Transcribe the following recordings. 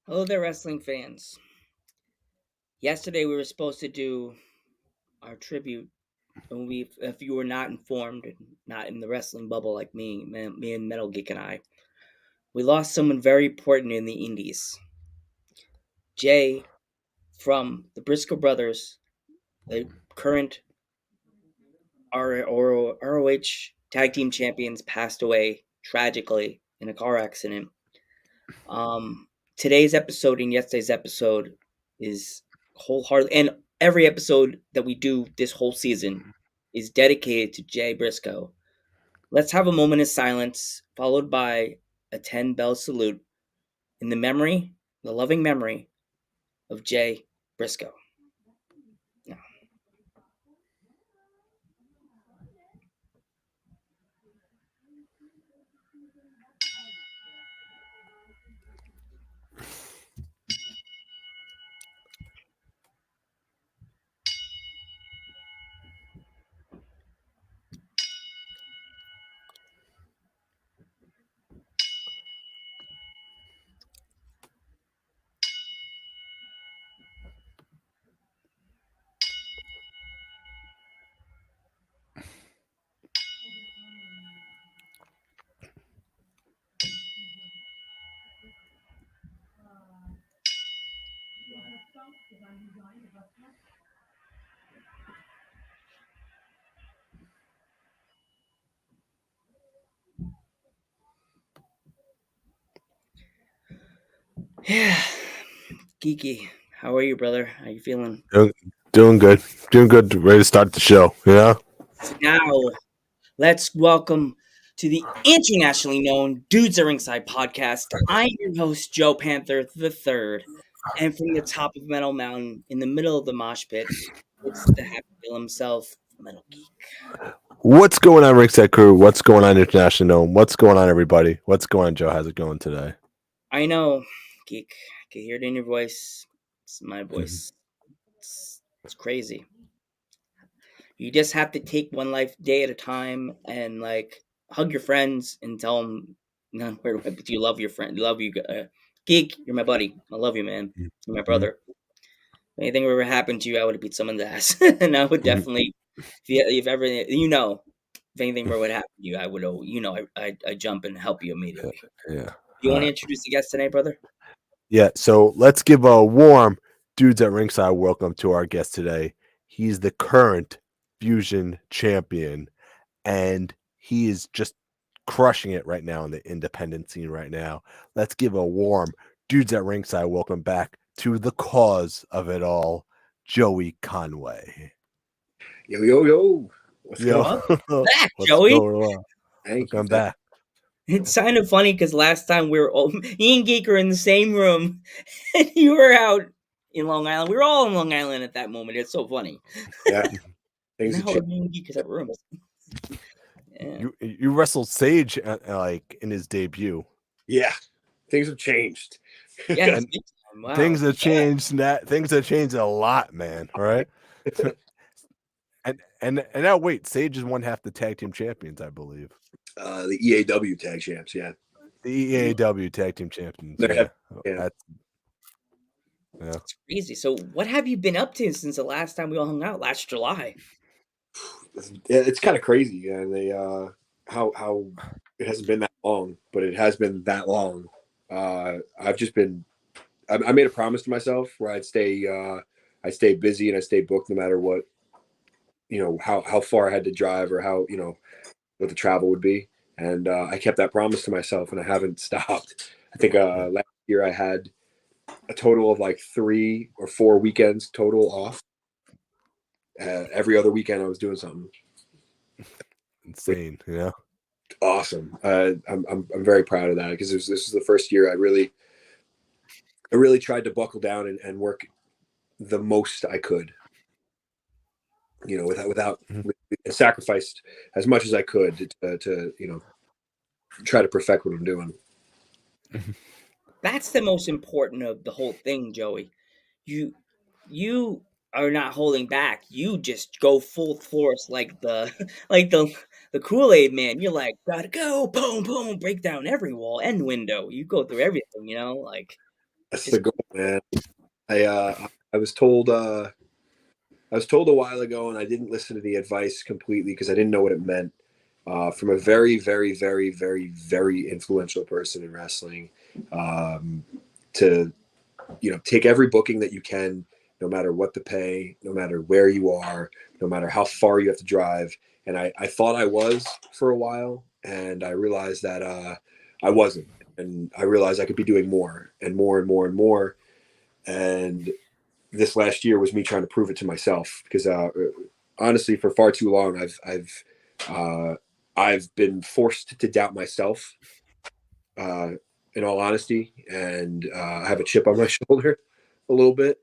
Hello there, wrestling fans. Yesterday we were supposed to do our tribute, and if you were not informed, and not in the wrestling bubble like me and Metal Geek and I, we lost someone very important in the Indies. Jay from the Briscoe Brothers, the current ROH Tag Team Champions, passed away tragically in a car accident. Today's episode and yesterday's episode is wholeheartedly, and every episode that we do this whole season is dedicated to Jay Briscoe. Let's have a moment of silence, followed by a 10-bell salute in the loving memory of Jay Briscoe. Yeah. Yeah. Geeky, how are you, brother? How you feeling? Doing good. Doing good. Ready to start the show. Yeah. So now, let's welcome to the internationally known Dudes at Ringside podcast. I'm your host, Joe Panther III. And from the top of Metal Mountain, in the middle of the mosh pit, it's the happy Bill himself, Metal Geek. What's going on, Ringside Crew? What's going on, International? What's going on, everybody? What's going on, Joe? How's it going today? I know, Geek. I can hear it in your voice. It's my voice. It's crazy. You just have to take one life day at a time and hug your friends and tell them, no, but you love your friend, love you, Geek. You're my buddy. I love you, man. You're my brother. If anything ever happened to you, I would have beat someone's ass, and I would definitely, if ever, if anything ever would happen to you, I would, I jump and help you immediately. Yeah. You want to introduce the guest today, brother? Yeah. So let's give a warm Dudes at Ringside welcome to our guest today. He's the current Fusion champion, and he is just crushing it right now in the independent scene right now. Let's give a warm Dudes at Ringside welcome back to the cause of it all, Joey Conway. Yo. What's going on? Back, Joey. Welcome back. It's kind of funny because last time me and Geek were in the same room, and you were out in Long Island. We were all in Long Island at that moment. It's so funny. Yeah. Now me and Geek is at rooms. Yeah. You wrestled Sage in his debut. Yeah, things have changed. Yeah, wow. Things have changed. Things have changed a lot, man. All right. and now wait, Sage is one half the tag team champions, I believe. The EAW tag champs, yeah. The EAW tag team champions. Yeah. That's crazy. So, what have you been up to since the last time we all hung out last July? It's kind of crazy, and how it hasn't been that long, but it has been that long. I've just been. I made a promise to myself where I'd stay. I stayed busy and I stayed booked no matter what, how far I had to drive or how, what the travel would be. And I kept that promise to myself, and I haven't stopped. I think last year I had a total of like 3 or 4 weekends total off. Every other weekend I was doing something. Insane, you know. Awesome. I'm very proud of that, because this is the first year I really tried to buckle down and work the most I could. Without Mhm. sacrificed as much as I could to try to perfect what I'm doing. That's the most important of the whole thing, Joey. You are not holding back. You just go full force like the like the Kool-Aid man. You're like, gotta go, boom, boom, break down every wall and window. You go through everything, like That's the just goal, man. I was told a while ago, and I didn't listen to the advice completely because I didn't know what it meant. From a very, very, very, very, very influential person in wrestling, to take every booking that you can, no matter what the pay, no matter where you are, no matter how far you have to drive. And I thought I was for a while, and I realized that I wasn't, and I realized I could be doing more and more and more and more. And this last year was me trying to prove it to myself, because honestly, for far too long, uh, I've been forced to doubt myself. Uh, in all honesty, and I have a chip on my shoulder a little bit,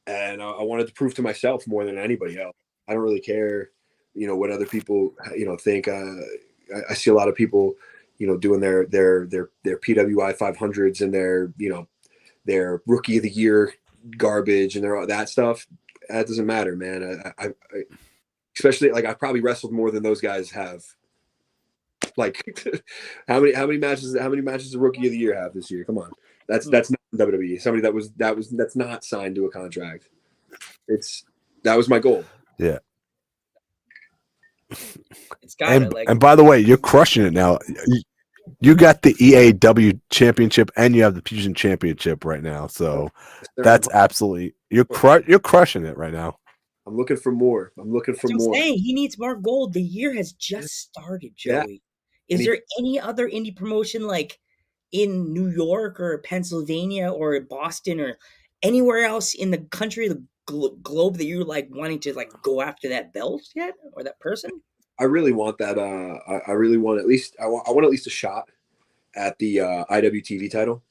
and I wanted to prove to myself more than anybody else. I don't really care, what other people, think. I see a lot of people, doing their PWI 500s and their rookie of the year garbage and their that stuff. That doesn't matter, man. I especially, like, I've probably wrestled more than those guys have. Like, how many matches does the rookie of the year have this year? Come on, that's not WWE. Somebody that's not signed to a contract. That was my goal. Yeah. it's gotta And by the way, you're crushing it now. You got the EAW championship and you have the Fusion championship right now. So that's absolutely you're crushing it right now. I'm looking for more. I'm looking for That's what I'm more. saying. He needs more gold. The year has Yeah, just started, yeah. Joey. Is Any, there any other indie promotion like in New York or Pennsylvania or Boston or anywhere else in the country, the globe that you're like wanting to like go after that belt yet or that person? I really want that. I really want at least. I want at least a shot at the IWTV title.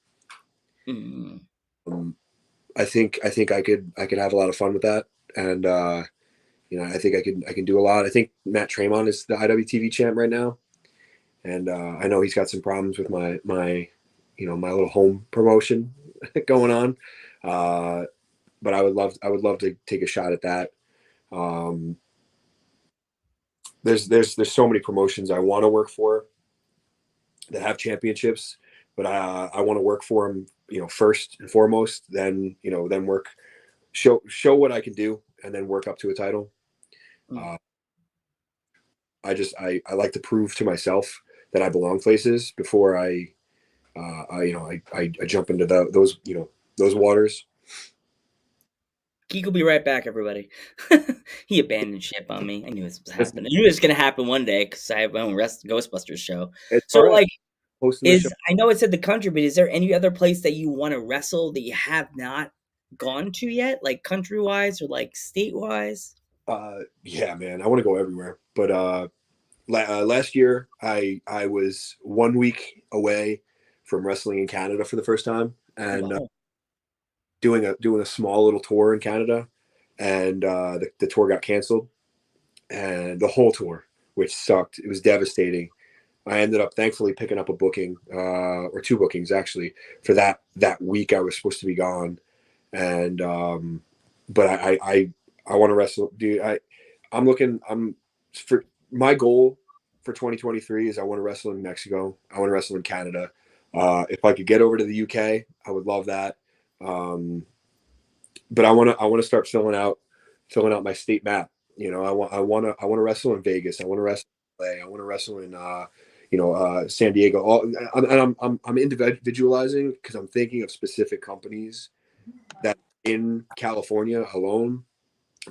Mm. Um, I think I could have a lot of fun with that, and I think I can do a lot. I think Matt Tremont is the IWTV champ right now, and I know he's got some problems with my little home promotion going on. Uh, but I would love to take a shot at that. Um, there's so many promotions I want to work for that have championships, but I want to work for them, first and foremost. Then work, show what I can do, and then work up to a title. Mm. Uh, I like to prove to myself that I belong places before I jump into those waters. Geek will be right back, everybody. He abandoned ship on me. I knew this was It's, happening. I knew it was going to happen one day because I have my own Ghostbusters show. it's So, all right. like, Hosting the show. I know it said the country, but is there any other place that you want to wrestle that you have not gone to yet, like country wise or like state wise? Yeah, man, I want to go everywhere. But last year, I was 1 week away from wrestling in Canada for the first time, and Wow. doing a small little tour in Canada, and the tour got canceled, and the whole tour, which sucked. It was devastating. I ended up thankfully picking up a booking, or two bookings actually, for that week I was supposed to be gone, and but I want to wrestle, dude. I'm for my goal for 2023 is I want to wrestle in Mexico. I want to wrestle in Canada. If I could get over to the UK, I would love that. Um, but I want to start filling out my state map. I want to wrestle in Vegas. I want to wrestle in LA. I want to wrestle in San Diego. And I'm individualizing because I'm thinking of specific companies that in California alone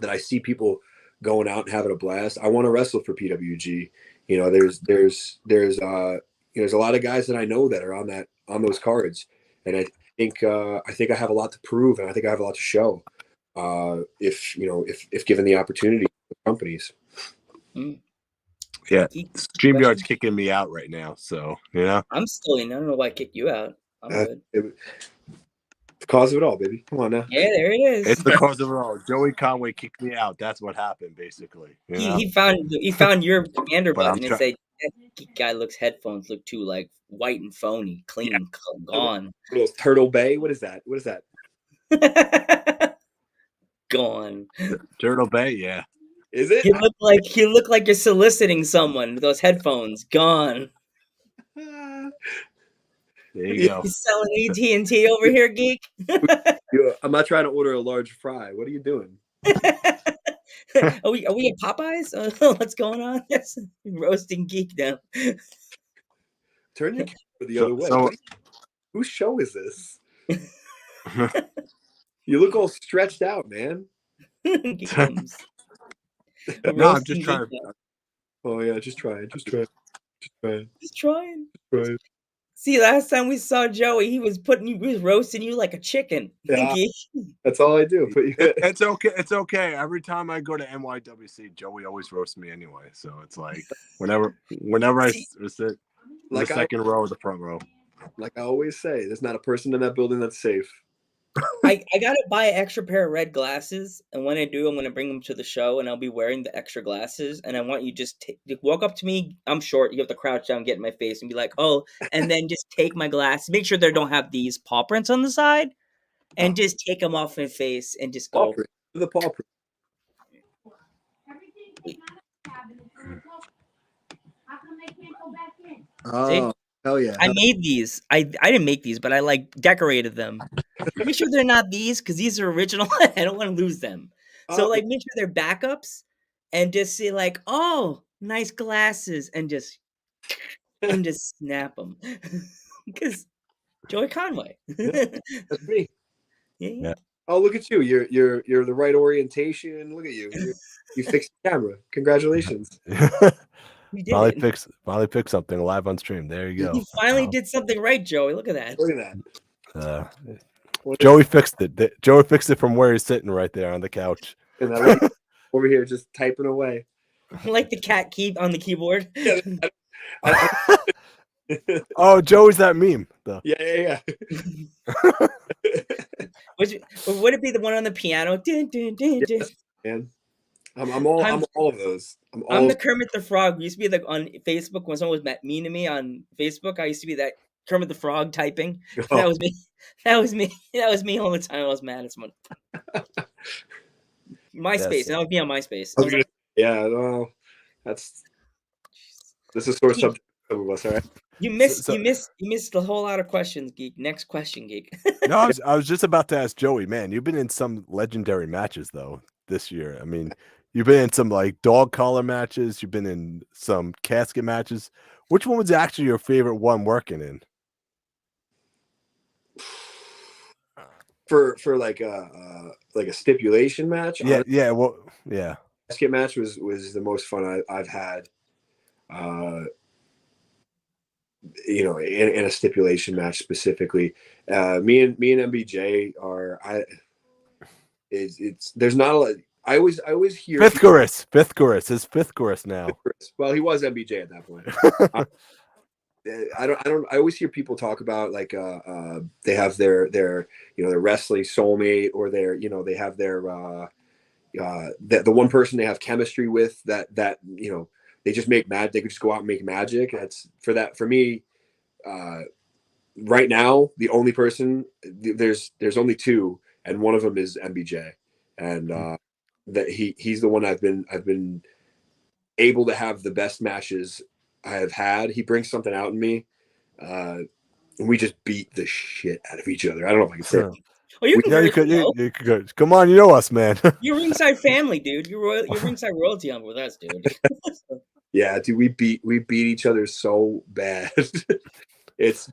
that I see people going out and having a blast. I want to wrestle for PWG. You know, there's there's a lot of guys that I know that are on those cards, and I think I have a lot to prove, and I think I have a lot to show. If you know if given the opportunity, companies. Mm. Yeah, Geek, StreamYard's question? kicking me out right now, so you know. I'm still in. I don't know why I kicked you out. I'm good. The cause of it all, baby. Come on now. Yeah, there it is. It's the cause of it all. Joey Conway kicked me out. That's what happened, basically. You know. He found your commander But I'm button and trying. said, "That geek guy looks headphones look too like white and phony, Yeah. clean, gone, Turtle Bay. What is that? What is that? gone." Turtle Bay. Yeah. Is it? You look like you're soliciting someone with those headphones. Gone. There you go. You selling AT&T over here, geek? I'm not trying to order a large fry. What are you doing? Are we at Popeyes? What's going on? Roasting geek now. Turn your camera the So, other way. so Whose show is this? You look all stretched out, man. Geek comes. no, I'm just Roasting geek trying now. to. Oh yeah, just try it. Just try it. Just try it. Just trying. Try it. See, last time we saw Joey, he was roasting you like a chicken. Yeah, Geek. that's all I do. It's okay. It's okay. Every time I go to NYWC, Joey always roasts me anyway. So it's like whenever I See, sit in the like second row or the front row. like I always say, there's not a person in that building that's safe. I gotta buy an extra pair of red glasses, and when I do, I'm gonna bring them to the show, and I'll be wearing the extra glasses. And I want you just walk up to me. I'm short. You have to crouch down, get in my face, and be like, "Oh," and then just take my glasses. Make sure they don't have these paw prints on the side, and just take them off my face, and just Paw go. print. The paw print. See, Oh, hell yeah. I made these. I didn't make these, but I like decorated them. Make sure they're not these because these are original. I don't want to lose them. So Oh, like make sure they're backups and just say like, "Oh, nice glasses," and just snap them because Joey Conway. yeah, that's me. Yeah. Oh, look at you. You're the right orientation. Look at you. You fixed the camera. Congratulations. You did it. Finally picked something live on stream. There you You go. finally did something right, Joey. Look at that. Look at that. Joey fixed it. Joey fixed it from where he's sitting right there on the couch. And I like over here just typing away. Like the cat key on the keyboard. Yeah, Oh, Joey's that meme. Though. yeah. Would it be the one on the piano? Dun, dun, dun, dun. Yes, man. I'm all of those. I'm the Kermit the Frog. We used to be on Facebook when someone was mean to me on Facebook. I used to be that Kermit the Frog typing. Oh. That was me. That was me. That was me all the time. I was mad at someone. MySpace. That would be on MySpace. Yeah, well, this is sort of subject of us, all right? You missed a whole lot of questions, Geek. Next question, Geek. No, I was just about to ask Joey, man, you've been in some legendary matches though this year. I mean, you've been in some like dog collar matches, you've been in some casket matches. Which one was actually your favorite one working in? For like a stipulation match? Yeah, honestly, yeah, well, yeah. Casket match was the most fun I've had. You know, in a stipulation match specifically. Me and MBJ are there's not a lot. I always hear Fifth chorus, his fifth chorus now. Well, he was MBJ at that point. I always hear people talk about like they have their their wrestling soulmate, or they have their the one person they have chemistry with that they just make they could just go out and make magic. That's for me right now, the only person there's only two, and one of them is MBJ, and that he's the one I've been able to have the best matches I have had. He brings something out in me, and we just beat the shit out of each other. I don't know if I can say it. Oh, you could. Come on, you know us, man. You're ringside family, dude. You're ringside royalty on with us, dude. Yeah, dude, we beat each other so bad. It's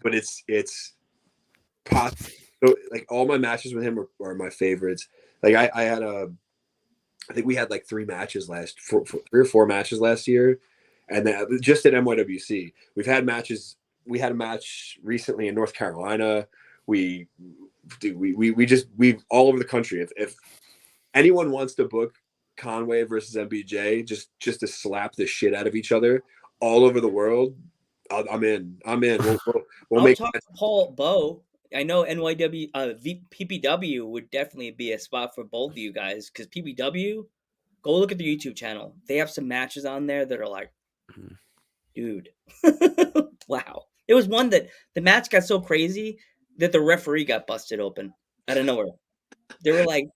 possible So like all my matches with him are my favorites. Like I had I think we had like 3 or 4 matches last year, and that, just at NYWC. We had a match recently in North Carolina. We we all over the country. If anyone wants to book Conway versus MBJ, just to slap the shit out of each other all over the world, I'm in. I'm in. We'll I'll make. talk to Paul Bow. I know NYW PPW would definitely be a spot for both of you guys because PPW, go look at the YouTube channel. They have some matches on there that are like, dude, wow. There was one that the match got so crazy that the referee got busted open out of nowhere. They were like,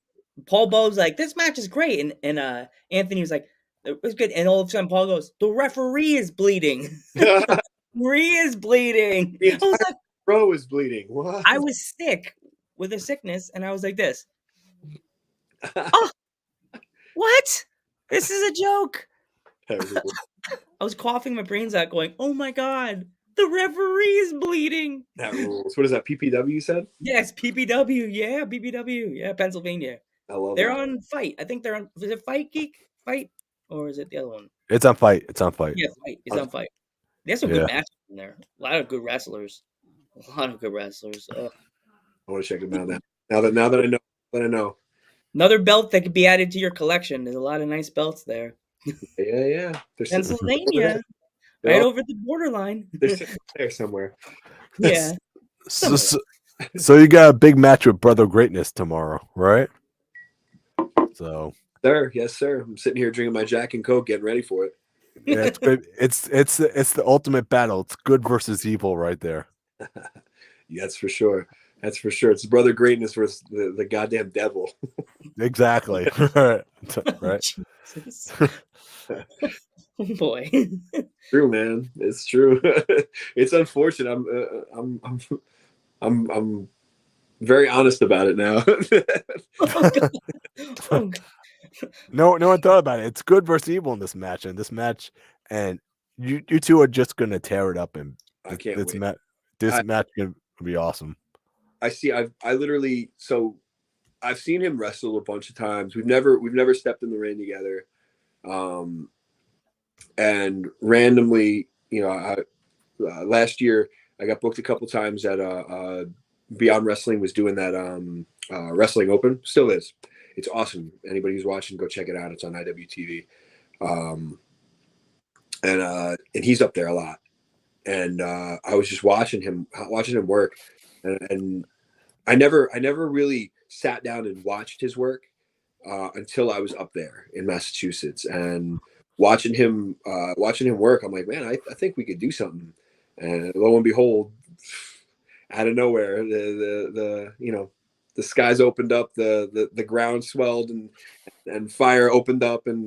Paul Bow's like, this match is great, and Anthony was like, it was good, and all of a sudden Paul goes, the referee is bleeding. The Referee is bleeding. I was entire like, row is bleeding. What? I was sick with a sickness, and I was like this. Oh, what? This is a joke. I was coughing my brains out, going, "Oh my god, the referee is bleeding." That rules. What is that? PPW said? Yes, PPW. Yeah, PPW. Yeah, Pennsylvania. I love They're it. on Fight. I think they're on. Was it Fight Geek? Fight, or is it the other one? It's on Fight. It's on Fight. Yeah, Fight. It's on Fight. They have some good Yeah. matches in there. A lot of good wrestlers. A lot of good wrestlers. Ugh. I want to check them out now. Now that I know. Another belt that could be added to your collection. There's a lot of nice belts there. Yeah. Pennsylvania, They're right all- over the borderline. they're sitting there somewhere. Yeah. So you got a big match with Brother Greatness tomorrow, right? So Sir, yes, sir. I'm sitting here drinking my Jack and Coke, getting ready for it. yeah, it's good. It's the ultimate battle. It's good versus evil right there. Yeah, that's for sure. That's for sure. It's Brother Greatness versus the goddamn devil. Exactly. Right. Jesus. Oh boy. True, man. It's true. It's unfortunate. I'm very honest about it now. Oh, God. Oh, God. No one thought about it. It's good versus evil in this match, and you two are just gonna tear it up, and I can't this wait. match this I- match gonna be awesome. I literally, so I've seen him wrestle a bunch of times. We've never stepped in the ring together. And randomly, last year I got booked a couple times at Beyond Wrestling was doing that Wrestling Open. Still is. It's awesome. Anybody who's watching, go check it out. It's on IWTV. And he's up there a lot. And I was just watching him work, and I never really sat down and watched his work until I was up there in Massachusetts and watching him work. I'm like, man, I think we could do something. And lo and behold, out of nowhere, the skies opened up, the ground swelled, and fire opened up, and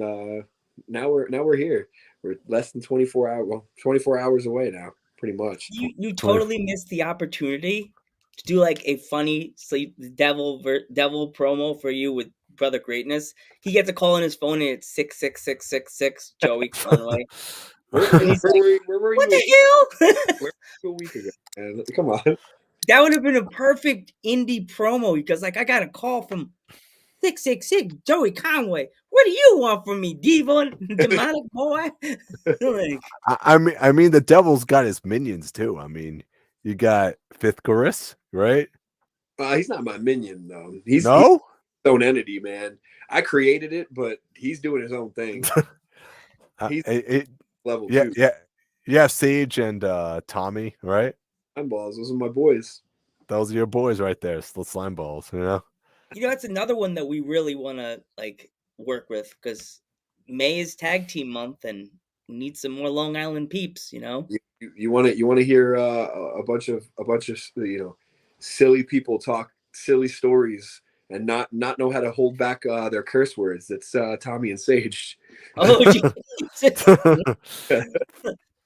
now we're here. We're less than 24 hours away now, pretty much. You totally missed the opportunity to do like a funny sleep devil promo for you with Brother Greatness. He gets a call on his phone and it's 66666 Joey Conway. Where And he's like, were what you the hell? where were you a week ago? Man? Come on. That would have been a perfect indie promo because like I got a call from 666 Joey Conway. What do you want from me, Devon? Demonic boy? Like, I mean, the devil's got his minions too. I mean, you got Fifth Chorus, right? He's not my minion though. He's No, his own entity, man. I created it, but he's doing his own thing. He's level yeah, two. yeah. You have Sage and Tommy, right? Slime balls. Those are my boys. Those are your boys right there, the slime balls. You know. that's another one that we really want to like work with because May is tag team month and we need some more Long Island peeps. You want to hear a bunch of silly people talk silly stories and not know how to hold back their curse words. It's Tommy and Sage. Oh,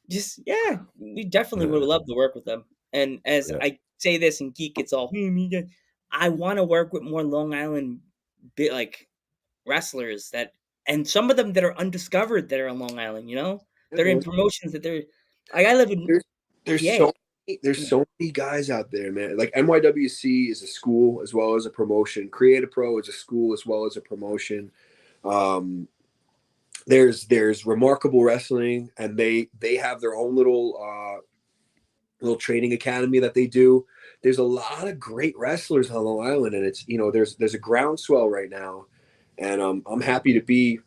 just yeah, we definitely would love to work with them. And as I say this and Geek gets all, I want to work with more Long Island like wrestlers and some of them that are undiscovered that are on Long Island. They're in promotions that they're like. I live in There's PA. so there's so many guys out there, man. Like NYWC is a school as well as a promotion. Creative Pro is a school as well as a promotion. Um, there's Remarkable Wrestling, and they have their own little training academy that they do. There's a lot of great wrestlers on Long Island, and it's there's a groundswell right now, and I'm happy to be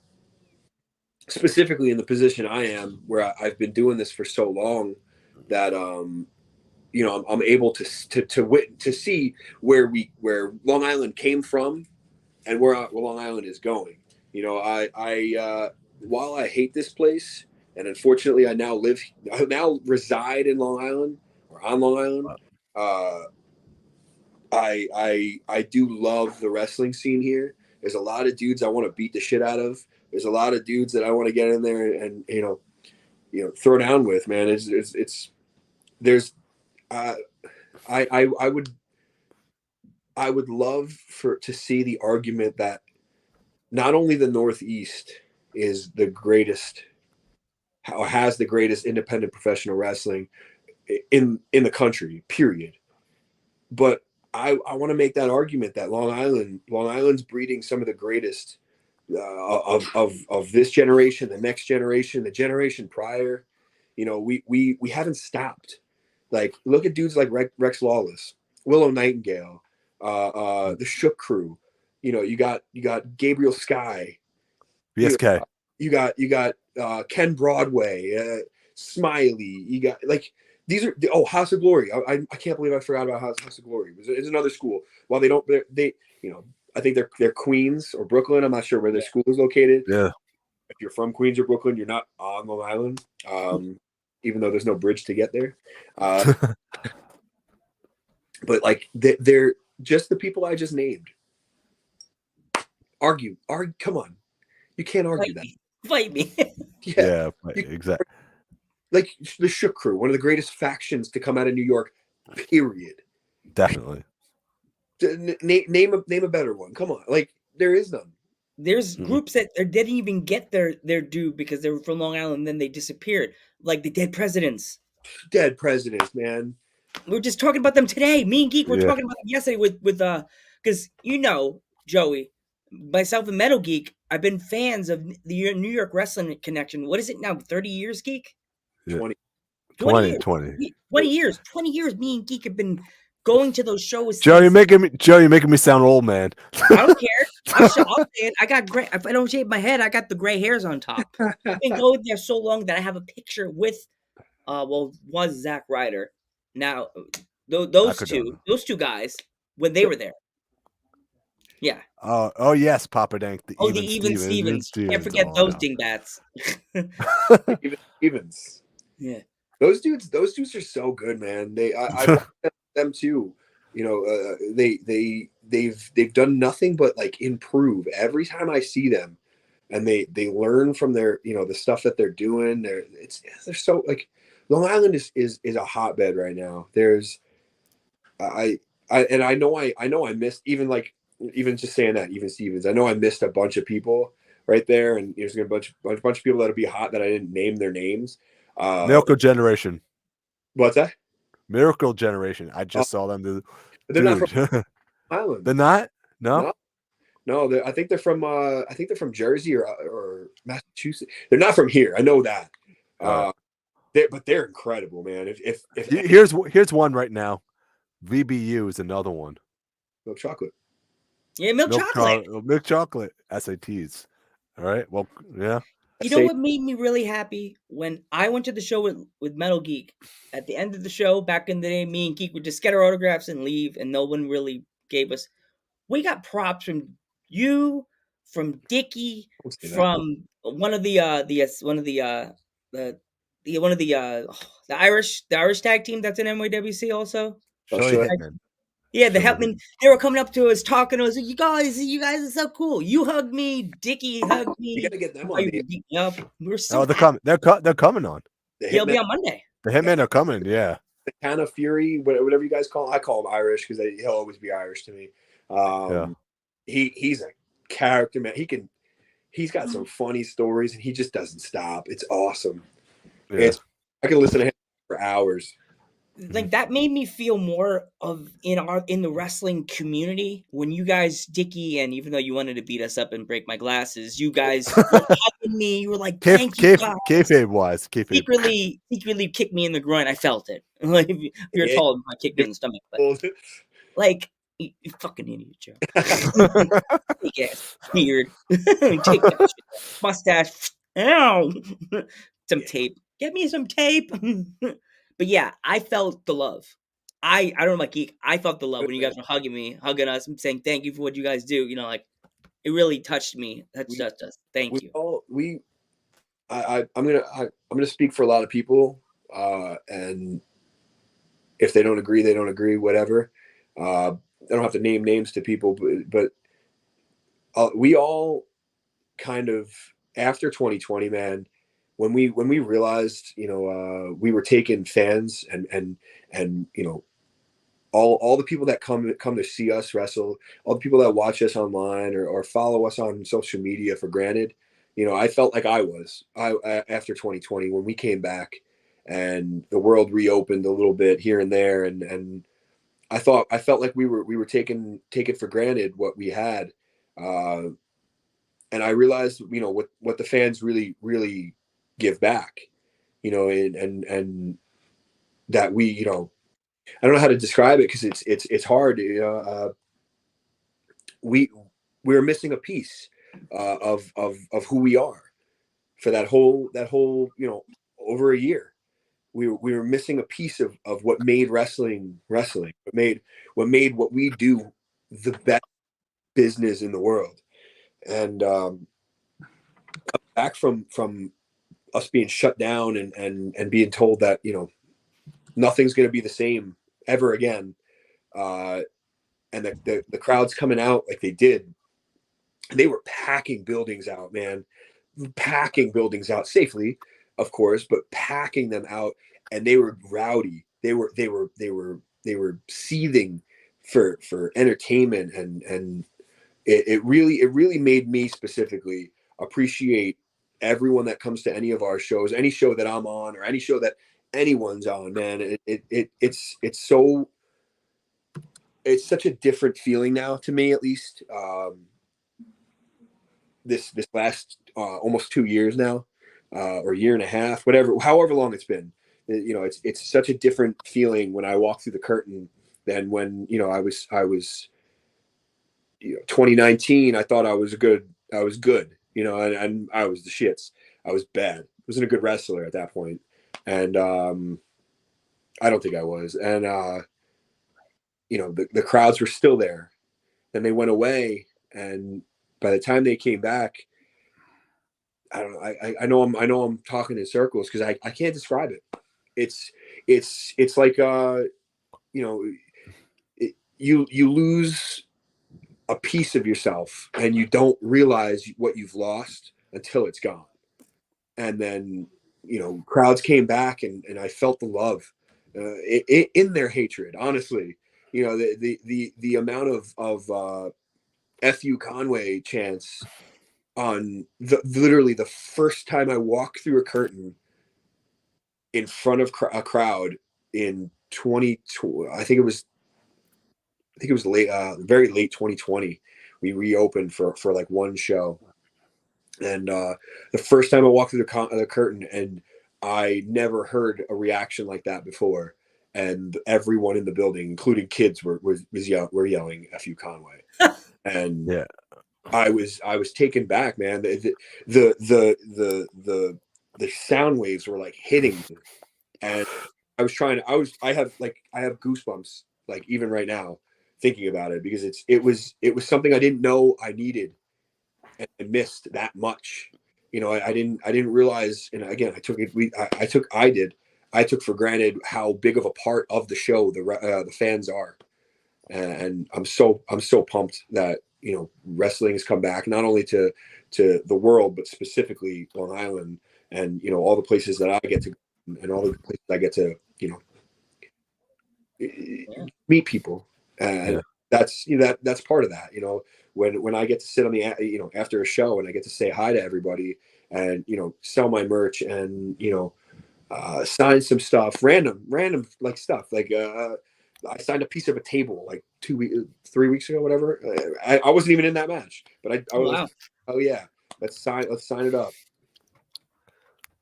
specifically in the position I am, where I've been doing this for so long that I'm able to see where Long Island came from and where Long Island is going. While I hate this place, and unfortunately I now reside in Long Island or on Long Island. I do love the wrestling scene here. There's a lot of dudes I want to beat the shit out of. There's a lot of dudes that I want to get in there and throw down with, man. It's there's I would love to see the argument that not only the Northeast is the greatest or has the greatest independent professional wrestling in the country, period. But I want to make that argument that Long Island's breeding some of the greatest of this generation, the next generation, the generation prior. We haven't stopped. Like, look at dudes like Rex Lawless, Willow Nightingale, the Shook Crew. You got Gabriel Sky. BSK. You got Ken Broadway, Smiley. You got these are House of Glory. I can't believe I forgot about House of Glory. It's another school. While they I think they're Queens or Brooklyn. I'm not sure where their school is located. Yeah. If you're from Queens or Brooklyn, you're not on Long Island. Even though there's no bridge to get there. But they're just the people I just named. Argue. Come on. You can't argue that. Fight me. Yeah, exactly. Like the Shook Crew, one of the greatest factions to come out of New York, period. Definitely. Name a better one. Come on. There is none. There's groups that didn't even get their due because they were from Long Island and then they disappeared. Like the Dead Presidents. Dead Presidents, man. We were just talking about them today. Me and Geek were talking about them yesterday with because Joey, myself and Metal Geek, I've been fans of the New York Wrestling Connection. What is it now? 30 years, Geek? 20. 20 years. 20 years. Me and Geek have been going to those shows. Joe, you're making me sound old, man. I don't care. I'll say it. I got gray. If I don't shave my head, I got the gray hairs on top. I've been going there so long that I have a picture with, was Zack Ryder. Now, those two guys when they were there. Yeah. Oh yes, Papa Dank. The Even Stevens. Can't forget those dingbats. Even Stevens. Yeah. Those dudes are so good, man. I them too. They've done nothing but improve every time I see them, and they learn from their the stuff that they're doing. They're so Long Island is a hotbed right now. There's I know I missed even just saying that, even Stevens. I know I missed a bunch of people right there, and there's a bunch of people that'll be hot that I didn't name their names. Miracle Generation. What's that? Miracle Generation. I just saw them. They're not from Island. They're not. No. I think they're from Jersey or Massachusetts. They're not from here. I know that. But they're incredible, man. If here's one right now. VBU is another one. Milk chocolate. Yeah, milk chocolate. Milk chocolate. SATs. All right. Well, yeah. You know what made me really happy? When I went to the show with Metal Geek, at the end of the show, back in the day, me and Geek would just get our autographs and leave, and no one really gave us. We got props from you, from Dickie, from one of the Irish tag team that's in NYWC also. Yeah, the Helpman. They were coming up to us, talking to us. You guys are so cool. You hugged me. Dickie hugged me. You gotta get them on. We're so. They're coming. They're coming on. He'll be on Monday. The Hitmen are coming. Yeah. The kind of Fury, whatever you guys call him. I call him Irish because he'll always be Irish to me. He's a character, man. He's got some funny stories, and he just doesn't stop. It's awesome. Yeah. I can listen to him for hours. like that made me feel more of in the wrestling community when you guys, Dickie, and even though you wanted to beat us up and break my glasses, you guys were hugging me. You were like, "Thank you, guys." Secretly kicked me in the groin. I felt it. Like if you're Yeah. tall, I kicked you in the stomach. But like, you fucking idiot, Joe. Big ass beard. Take that shit. Mustache. Ow. Some tape. Get me some tape. But yeah, I felt the love. I don't know, like geek. I felt the love when you guys were hugging me, hugging us, and saying thank you for what you guys do. You know, like it really touched me. Touched we us. Thank we you. all we I'm gonna speak for a lot of people, and if they don't agree, they don't agree. Whatever. I don't have to name names to people, but we all kind of after 2020, man. When we realized, we were taking fans and all the people that come to see us wrestle, all the people that watch us online or follow us on social media for granted. I felt like I after 2020 when we came back and the world reopened a little bit here and there, and I felt like we were taking for granted what we had, uh, and I realized what the fans really give back, and that I don't know how to describe it because it's hard. We we're missing a piece of who we are for that whole over a year. We were missing a piece of what made wrestling, what made what we do the best business in the world. And back from us being shut down and being told that nothing's going to be the same ever again, uh, and the crowds coming out like they did. They were packing buildings out, man, packing buildings out safely, of course, but packing them out, and they were rowdy. They were seething for entertainment, and it really made me specifically appreciate everyone that comes to any of our shows, any show that I'm on, or any show that anyone's on. Man, it's such a different feeling now to me, at least. This last almost 2 years now, or a year and a half, whatever, however long it's been. It's such a different feeling when I walk through the curtain than when I was 2019. I thought I was good, and I was the shits. I was bad. I wasn't a good wrestler at that point, and I don't think I was. And the crowds were still there. Then they went away, and by the time they came back, I don't know. I know I'm talking in circles because I can't describe it. It's like you know you lose a piece of yourself and you don't realize what you've lost until it's gone. And then crowds came back, and I felt the love in their hatred. Honestly, the amount of "fu Conway" chants on literally the first time I walked through a curtain in front of a crowd in 2020. I think it was late, very late 2020. We reopened for like one show, and the first time I walked through the curtain, and I never heard a reaction like that before. And everyone in the building, including kids, were yelling "fu Conway," and Yeah. I was taken back, man. The sound waves were like hitting me, and I have goosebumps like even right now thinking about it, because it was something I didn't know I needed and missed that much. I didn't realize, and again, I took it. I took for granted how big of a part of the show the fans are, and I'm so pumped that wrestling has come back, not only to the world but specifically Long Island, and all the places that I get to go, and all the places I get to Yeah. meet people, and Yeah. that's part of that. When I get to sit on the after a show, and I get to say hi to everybody, and sell my merch, and signed some stuff, random like stuff. Like I signed a piece of a table like 3 weeks ago, whatever. I wasn't even in that match, but I Oh, was. wow. Oh yeah, let's sign it up.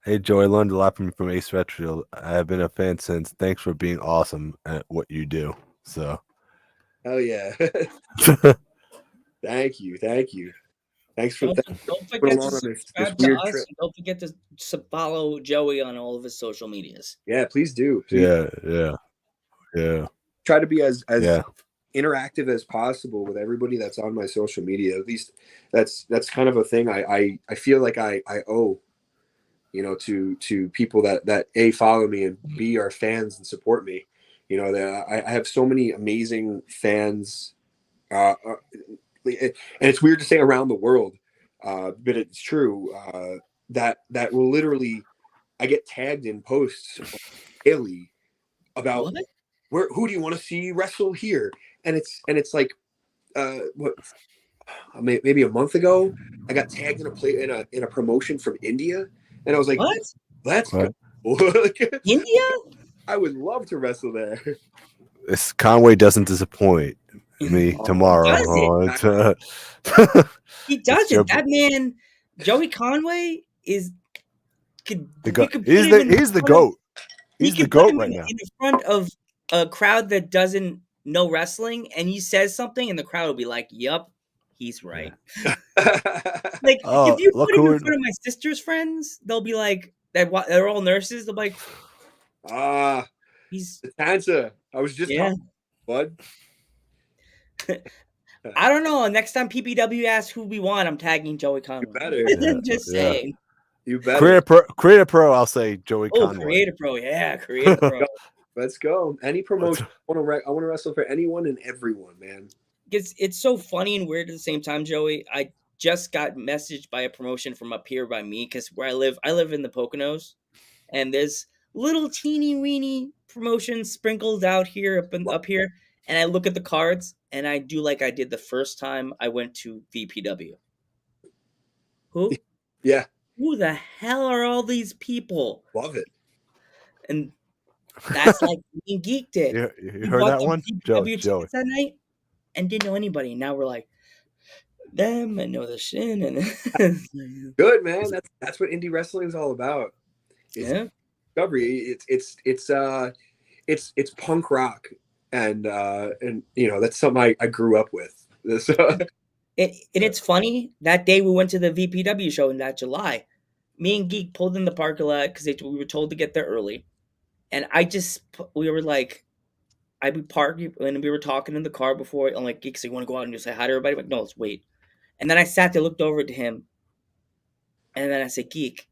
Hey, Joe, I learned a lot from Ace Retro. I have been a fan since. Thanks for being awesome at what you do. So, Oh yeah, thank you. Thanks for Don't going forget to along on this subscribe to weird us. trip. And don't forget to follow Joey on all of his social medias. Yeah, please do. Please yeah. try to be as Yeah. interactive as possible with everybody that's on my social media. At least that's kind of a thing I feel like I owe, to people that A, follow me, and B, are fans and support me. That I have so many amazing fans, and it's weird to say around the world, but it's true, that will literally, I get tagged in posts daily about What? who do you want to see wrestle here, and it's like, what, maybe a month ago, I got tagged in a promotion from India, and I was like, What? let's go. What? Like, India? I would love to wrestle there. This Conway doesn't disappoint me He tomorrow. doesn't. He It's Joe. doesn't. That man, Joey Conway, is could The we goat. could put him in He's the front of, goat. we He's the could put goat him right now. in the front of a crowd that doesn't know wrestling, and he says something, and the crowd will be like, "Yup, he's right." Yeah. Like if Oh, you look put him who in front of my sister's friends, they'll be like, they're all nurses. They'll be like, Ah, "He's the Tanza. I was just yeah." talking, bud. I don't know. Next time PPW asks who we want, I'm tagging Joey You Conway. better. Just Yeah. saying. You better. Creator Pro, I'll say Joey Oh, Conway. Creator Pro, yeah, Creator Pro. Let's go. Any promotion. I want to wrestle for anyone and everyone, man. It's so funny and weird at the same time, Joey. I just got messaged by a promotion from up here by me because where I live in the Poconos, and there's little teeny weeny promotions sprinkled out here up here, and I look at the cards and I do like I did the first time I went to VPW. Who? Yeah, Who the hell are all these people? love it. And that's like me and Geek did. You We heard bought that the one? VPW Joey. tickets that night and didn't know anybody. And now we're like, them and know the Shin and Good, man. That's what indie wrestling is all about. Is yeah. discovery. It's punk rock, and that's something I grew up with. This And it's funny, that day we went to the VPW show in that July. Me and Geek pulled in the parking lot because we were told to get there early. And we were like, I would park and we were talking in the car before. I'm like, Geek, so you want to go out and just say hi to everybody? I'm like, no, let's wait. And then I sat there, looked over to him, and then I said, Geek,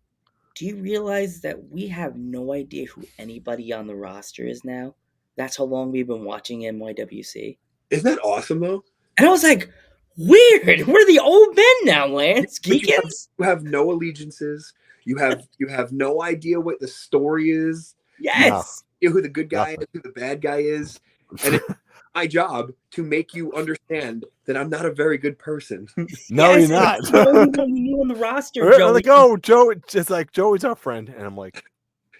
do you realize that we have no idea who anybody on the roster is now? That's how long we've been watching NYWC. isn't that awesome though? And I was like, weird. We're the old men now, Lance. But Geekins? you have no allegiances. You have no idea what the story is. Yes. You know who the good guy Nothing. is, who the bad guy is, and it's my job to make you understand that I'm not a very good person. No, Yes, you're not. the only one we knew on the roster, They're Joey. like, oh, Joe, it's like Joey's our friend, and I'm like,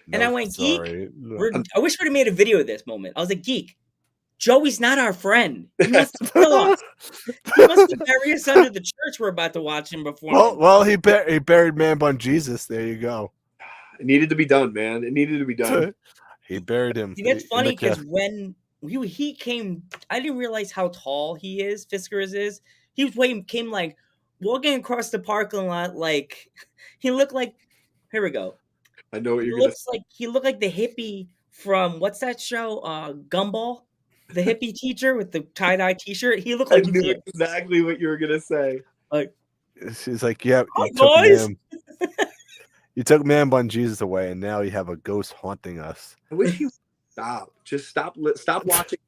no, And I went, Geek, sorry. No. I wish we'd have made a video of this moment. I was like, Geek, Joey's not our friend. He wants to kill us. He wants to bury us under the church we're about to watch him perform. Well, he buried Man Bun Jesus. There you go. It needed to be done, man. It needed to be done. He buried him. See, that's in funny the because casket. when he came, I didn't realize how tall he is. Fiskars is. Came like walking across the parking lot like he looked like. Here we go. I know what you're gonna. He looked like the hippie from what's that show? Gumball, the hippie teacher with the tie-dye T-shirt. He looked I like knew exactly what you were gonna say. like, She's like, yeah, hi guys. you took Man Bun Jesus away, and now you have a ghost haunting us. I wish you would stop. Just stop. Stop watching.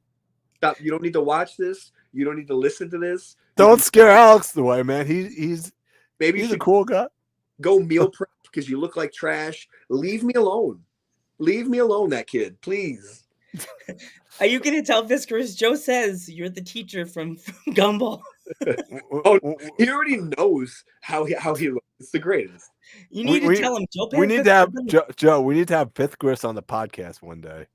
Stop. You don't need to watch this. You don't need to listen to this. Don't scare Alex away, man. He's Maybe you a should cool guy. go meal prep because you look like trash. Leave me alone. Leave me alone, that kid, please. Are you gonna tell Fiskars? Joe says you're the teacher from Gumball. Oh, he already knows how he looks. It's the greatest. You need to tell him, Joe we Pan need to have Joe. We need to have Fifth Grist on the podcast one day.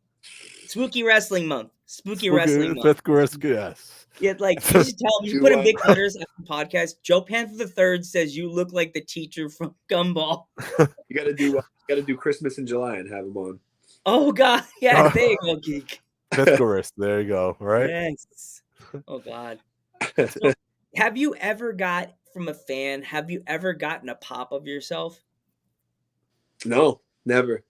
Spooky Wrestling Month. Spooky Wrestling Month. Fifth Grist, yes. Yeah, like you should tell him. You put in big letters after the podcast. Joe Panther III says you look like the teacher from Gumball. You got to do Christmas in July and have him on. Oh God, yeah, there you go, geek. Fifth Grist, there you go. Right? Yes. Oh God. So, have you ever got from a fan? Have you ever gotten a pop of yourself? No, never.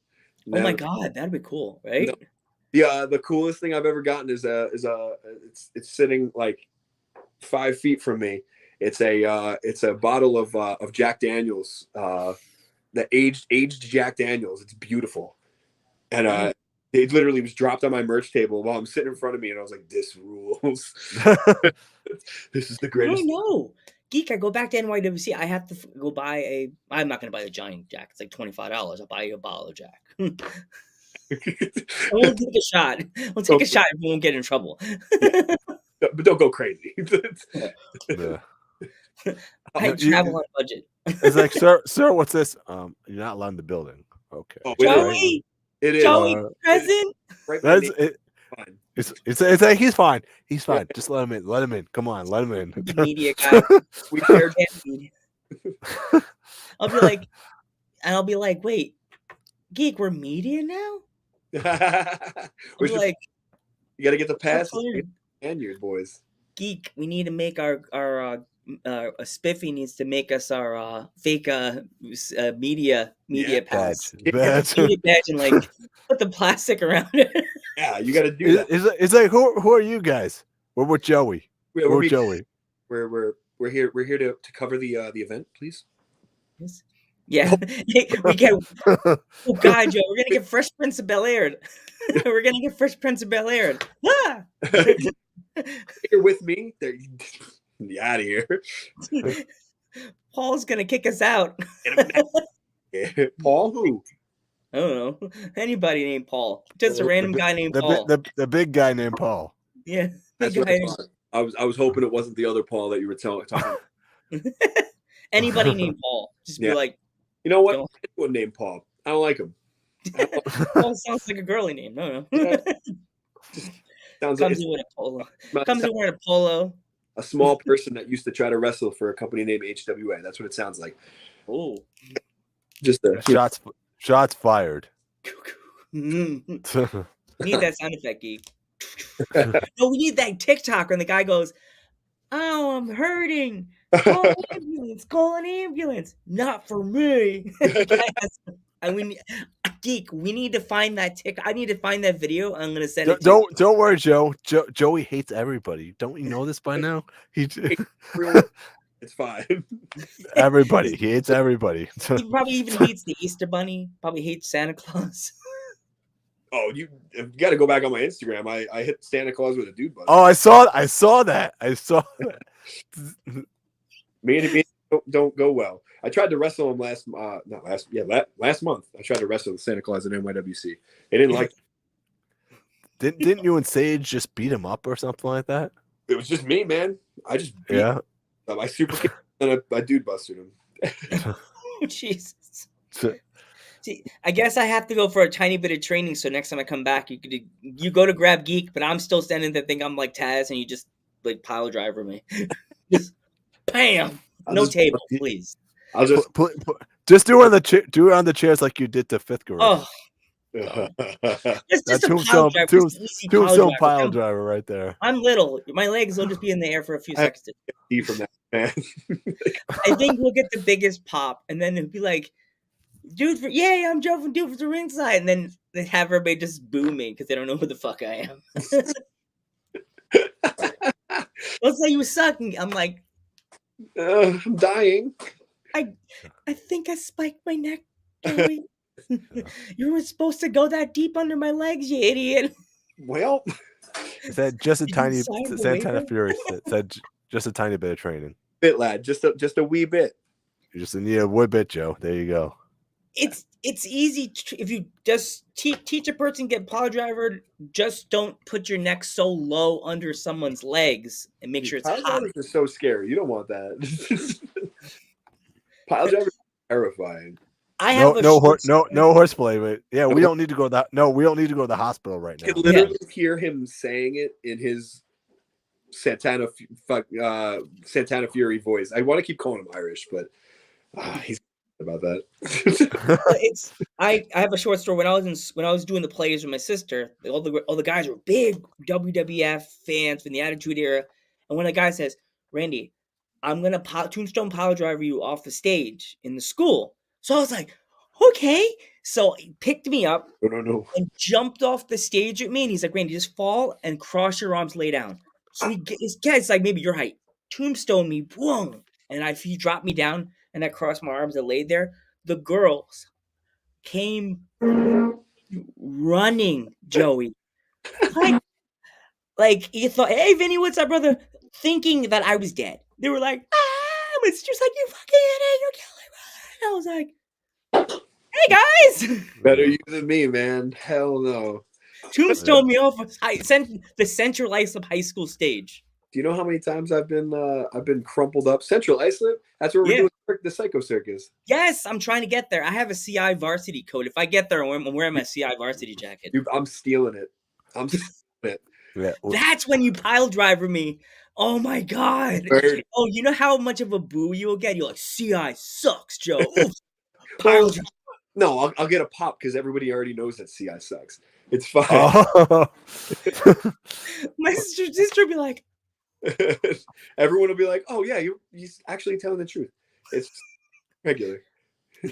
Oh my God, that'd be cool, right? No. The coolest thing I've ever gotten is it's sitting like 5 feet from me. It's a bottle of Jack Daniels, the aged Jack Daniels. It's beautiful, and it literally was dropped on my merch table while I'm sitting in front of me, and I was like, "This rules. This is the greatest." I know. Geek, I go back to NYWC. I have to go buy I'm not going to buy a giant Jack. It's like $25. I'll buy you a bottle of Jack. I won't take a shot. We'll take a shot if we won't get in trouble. Yeah. But don't go crazy. Yeah. I travel on a budget. It's like, sir, what's this? You're not allowed in the building. Okay. Oh, Joey, it is. Joey, present. Right, That's it. Fine. It's like he's fine. He's fine. Just let him in. Let him in. Come on, let him in. Media guy. We share media. I'll be like, wait, Geek, we're media now? We're like, you got to get the pass and your boys. Geek, we need to make our Spiffy needs to make us our fake media pass. Badge. Media badge and like put the plastic around it. Yeah, you got to do that. It's like who are you guys? We're with Joey. We're with Joey. We're here to cover the event, please. Yes. Yeah, we get. Oh God, Joe, we're gonna get Fresh Prince of Bel-Air. We're gonna get Fresh Prince of Bel-Air. Ah! You're with me. Get out of here. Paul's gonna kick us out. Paul who? I don't know. Anybody named Paul. Just a random guy named Paul. The big guy named Paul. Yeah. That's what I was hoping it wasn't the other Paul that you were talking. Anybody named Paul. Just be like, you know what? Anyone named Paul. I don't like him. Paul sounds like a girly name. No. Sounds Comes in with a polo. Comes in wearing a polo. A small person that used to try to wrestle for a company named HWA. That's what it sounds like. Oh. Just shots fired. We need that sound effect, Geek. No, we need that TikTok when the guy goes, "Oh, I'm hurting. Call an ambulance. Not for me." Geek, we need to find that I need to find that video. I'm gonna send it to you. Don't worry, Joe. Joey hates everybody. Don't you know this by now? It's fine. Everybody. He hates everybody. He probably even hates the Easter Bunny. Probably hates Santa Claus. Oh, you got to go back on my Instagram. I hit Santa Claus with a dude buzz. Oh, I saw that. Me and me don't go well. I tried to wrestle him last month. I tried to wrestle Santa Claus at NYWC. They didn't like it. Didn't you and Sage just beat him up or something like that? It was just me, man. I just beat him. I super kicked and I dude busted him. Jesus. See, I guess I have to go for a tiny bit of training. So next time I come back, you go to grab Geek, but I'm still standing there thinking I'm like Taz, and you just like pile driver me. Just bam. No table, please. I'll just do it on the chairs like you did to Fifth Grade. Oh. It's just a tombstone pile driver right there. I'm little. My legs will just be in the air for a few seconds. From that, man. I think we'll get the biggest pop, and then it'll be like, "Dude, I'm Joe from Dude for the Ringside," and then they have everybody just boo me because they don't know who the fuck I am. Let's say you were sucking. I'm like, I'm dying. I think I spiked my neck, Joey. You were supposed to go that deep under my legs, you idiot. Well, is that just a tiny Santana Fury said just a tiny bit of training. Bit lad, just a wee bit. You just need a wee bit, Joe. There you go. it's easy if you just teach a person get pile driver. Just don't put your neck so low under someone's legs and make sure it's Pile hot. drivers are so scary. You don't want that. Pile drivers are terrifying. I have a short story. No horseplay. But yeah, we don't need to go that. No, we don't need to go to the hospital right You can now. Yeah, literally hear him saying it in his Santana Fury voice. I want to keep calling him Irish, but he's about that. well, it's I have a short story when I was doing the plays with my sister. All the guys were big WWF fans from the Attitude Era, and when a guy says, "Randy, I'm gonna tombstone power driver you off the stage in the school," so I was like, "Okay." So he picked me up No. and jumped off the stage at me, and he's like, "Randy, just fall and cross your arms, lay down." So his guy's like maybe your height, tombstone me, boom, and he dropped me down, and I crossed my arms and laid there. The girls came running, Joey. Like, like you thought, hey Vinny, what's up, brother? Thinking that I was dead. They were like, it's just like you fucking idiot, you're killing me. And I was like, hey guys, Better you than me, man. Hell no. tombstone me off. I sent the Central Islip High School stage. Do you know how many times I've been crumpled up? Central Islip. That's where we're Yeah. doing the Psycho Circus. Yes, I'm trying to get there. I have a CI varsity coat. If I get there, I'm wearing my CI varsity jacket. Dude, I'm stealing it. I'm stealing it. Yeah. That's when you pile driver me. Oh my god. Bird. Oh, you know how much of a boo you'll get? You're like, CI sucks, Joe. Oops. Well, Pile driver. no, I'll get a pop because everybody already knows that CI sucks. It's fine. Oh. My sister would be like, Everyone will be like, "Oh yeah, he's actually telling the truth." It's regular.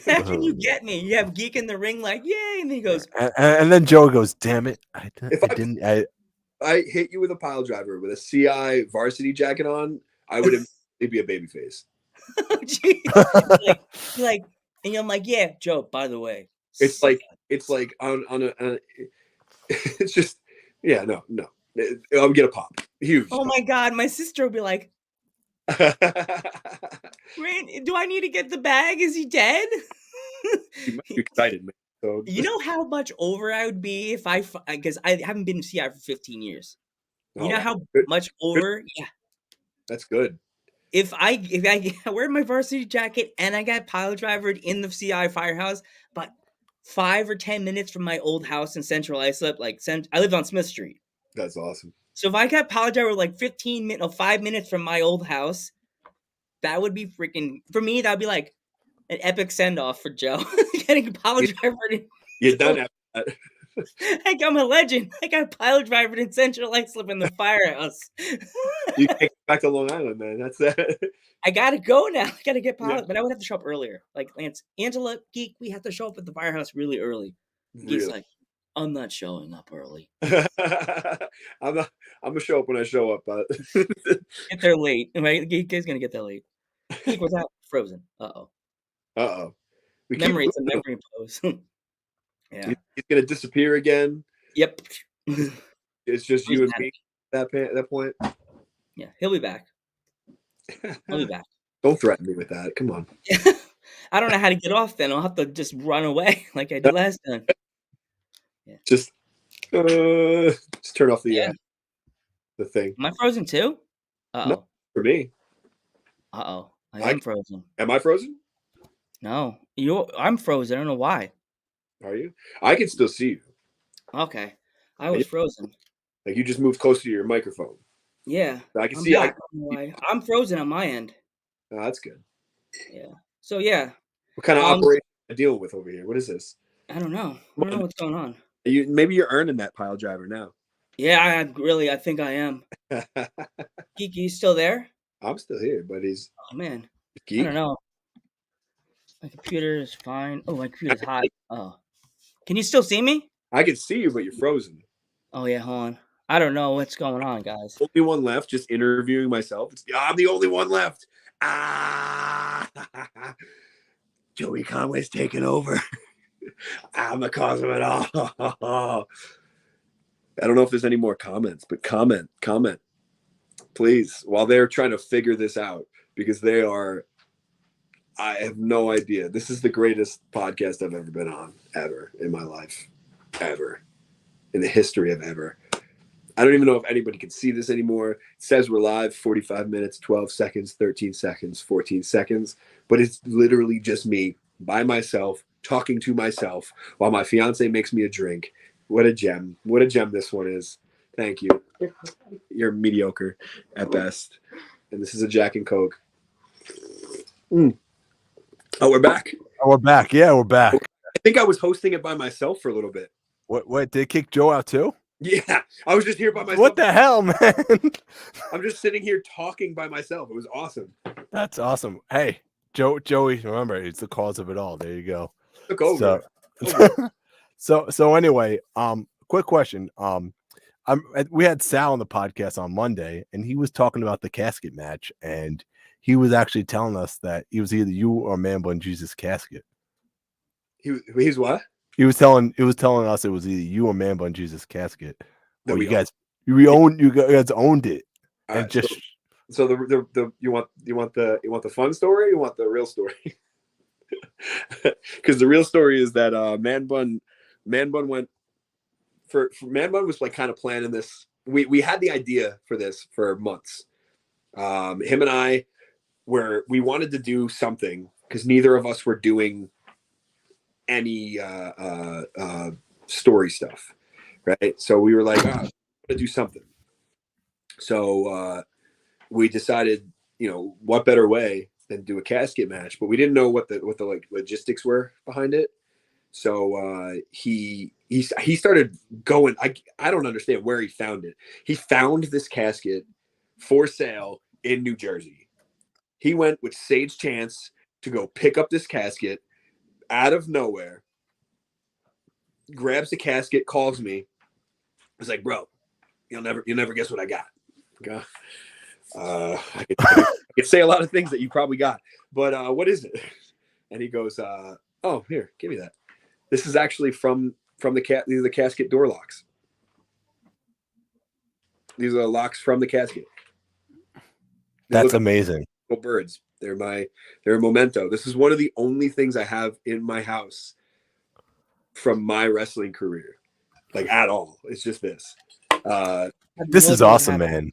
how can you get me? You have Geek in the Ring, like, yay. And then he goes, and then Joe goes, "Damn it! If I hit you with a pile driver with a CI varsity jacket on, I would immediately be a babyface. oh, geez. Like, and I'm like, yeah, Joe, by the way. It's like on a it's just no. I'll get a pop. Huge. oh my god, my sister would be like, do I need to get the bag? Is he dead? You might be excited, man. So You know how much over I would be if because I haven't been in CI for 15 years. You know how good. much over? Yeah. That's good. If I wear my varsity jacket and I got pile drivered in the CI firehouse, but 5 or 10 minutes from my old house in Central Islip, I lived on Smith Street. That's awesome. So if I got pile drivered like 5 minutes from my old house, that would be freaking for me. That would be like an epic send off for Joe getting pile drivered. You're done after that. Like I'm a legend. I got pile drivered in Central Islip in the firehouse. You can't get back to Long Island, man. That's that. I gotta go now. I gotta get pilot, Yeah. but I would have to show up eller. Like Lance, Angela, Geek, we have to show up at the firehouse really early. Geek's Really. like, I'm not showing up early. I'm gonna show up when I show up, but Get there late. Right? Geek is gonna get there late. Geek was out frozen. Uh-oh. We Memory, keep it's a memory pose. Yeah. he's gonna disappear again. Yep. It's just you and me at that point. Yeah, he'll be back. He'll be back. Don't threaten me with that. Come on. I don't know how to get off then. I'll have to just run away like I did last time. Just turn off the thing. Am I frozen too? Uh-oh. No, for me. Uh-oh. I am frozen. Am I frozen? No. I'm frozen. I don't know why. Are you? I can still see you. Okay. I was frozen. Like you just moved closer to your microphone. Yeah. I can I'm see. back. I'm frozen on my end. Oh, that's good. Yeah. So yeah. What kind of operation am I dealing with over here? What is this? I don't know. I don't know what's going on. Maybe you're earning that pile driver now. Yeah, I think I am. Geek, you still there? I'm still here, but he's. Oh man. Geek? I don't know. My computer is fine. Oh, my computer's hot. Oh. Can you still see me? I can see you, but you're frozen. Oh yeah, hold on. I don't know what's going on, guys. Only one left, just interviewing myself. I'm the only one left. Ah, Joey Conway's taking over. I'm the cause of it all. I don't know if there's any more comments, but comment, please, while they're trying to figure this out, because they are I have no idea. This is the greatest podcast I've ever been on, ever in my life, ever, in the history of ever. I don't even know if anybody can see this anymore. It says we're live, 45 minutes, 12 seconds, 13 seconds, 14 seconds, but it's literally just me by myself, talking to myself while my fiance makes me a drink. What a gem. What a gem this one is. Thank you. You're mediocre at best. And this is a Jack and Coke. Mm. Oh, we're back. Oh, we're back. Yeah, we're back. I think I was hosting it by myself for a little bit. What did they kick Joe out too? Yeah, I was just here by myself. What the hell, man? I'm just sitting here talking by myself. It was awesome. That's awesome. Hey, Joey, remember, it's the cause of it all. There you go. Took over. So anyway, quick question. We had Sal on the podcast on Monday, and he was talking about the casket match, and he was actually telling us that he was either you or Man Bun Jesus casket. He's what? He was telling us it was either you or Man Bun Jesus casket. That you guys owned it. And just so the you want the fun story or you want the real story? Because the real story is that Man Bun went for Man Bun was like kind of planning this. We had the idea for this for months. Him and I we wanted to do something because neither of us were doing any story stuff, right? So we were like, oh, to do something. So we decided, what better way than do a casket match? But we didn't know what the like logistics were behind it. So he started going. I don't understand where he found it. He found this casket for sale in New Jersey. He went with Sage Chance to go pick up this casket out of nowhere. Grabs the casket, calls me. It's like, bro, you'll never guess what I got. Okay. I could say a lot of things that you probably got, but what is it? And he goes, oh, here, give me that. This is actually from the these are the casket door locks. These are the locks from the casket. That's amazing. Like birds. They're a memento. This is one of the only things I have in my house from my wrestling career, like at all. It's just this. This is awesome, man.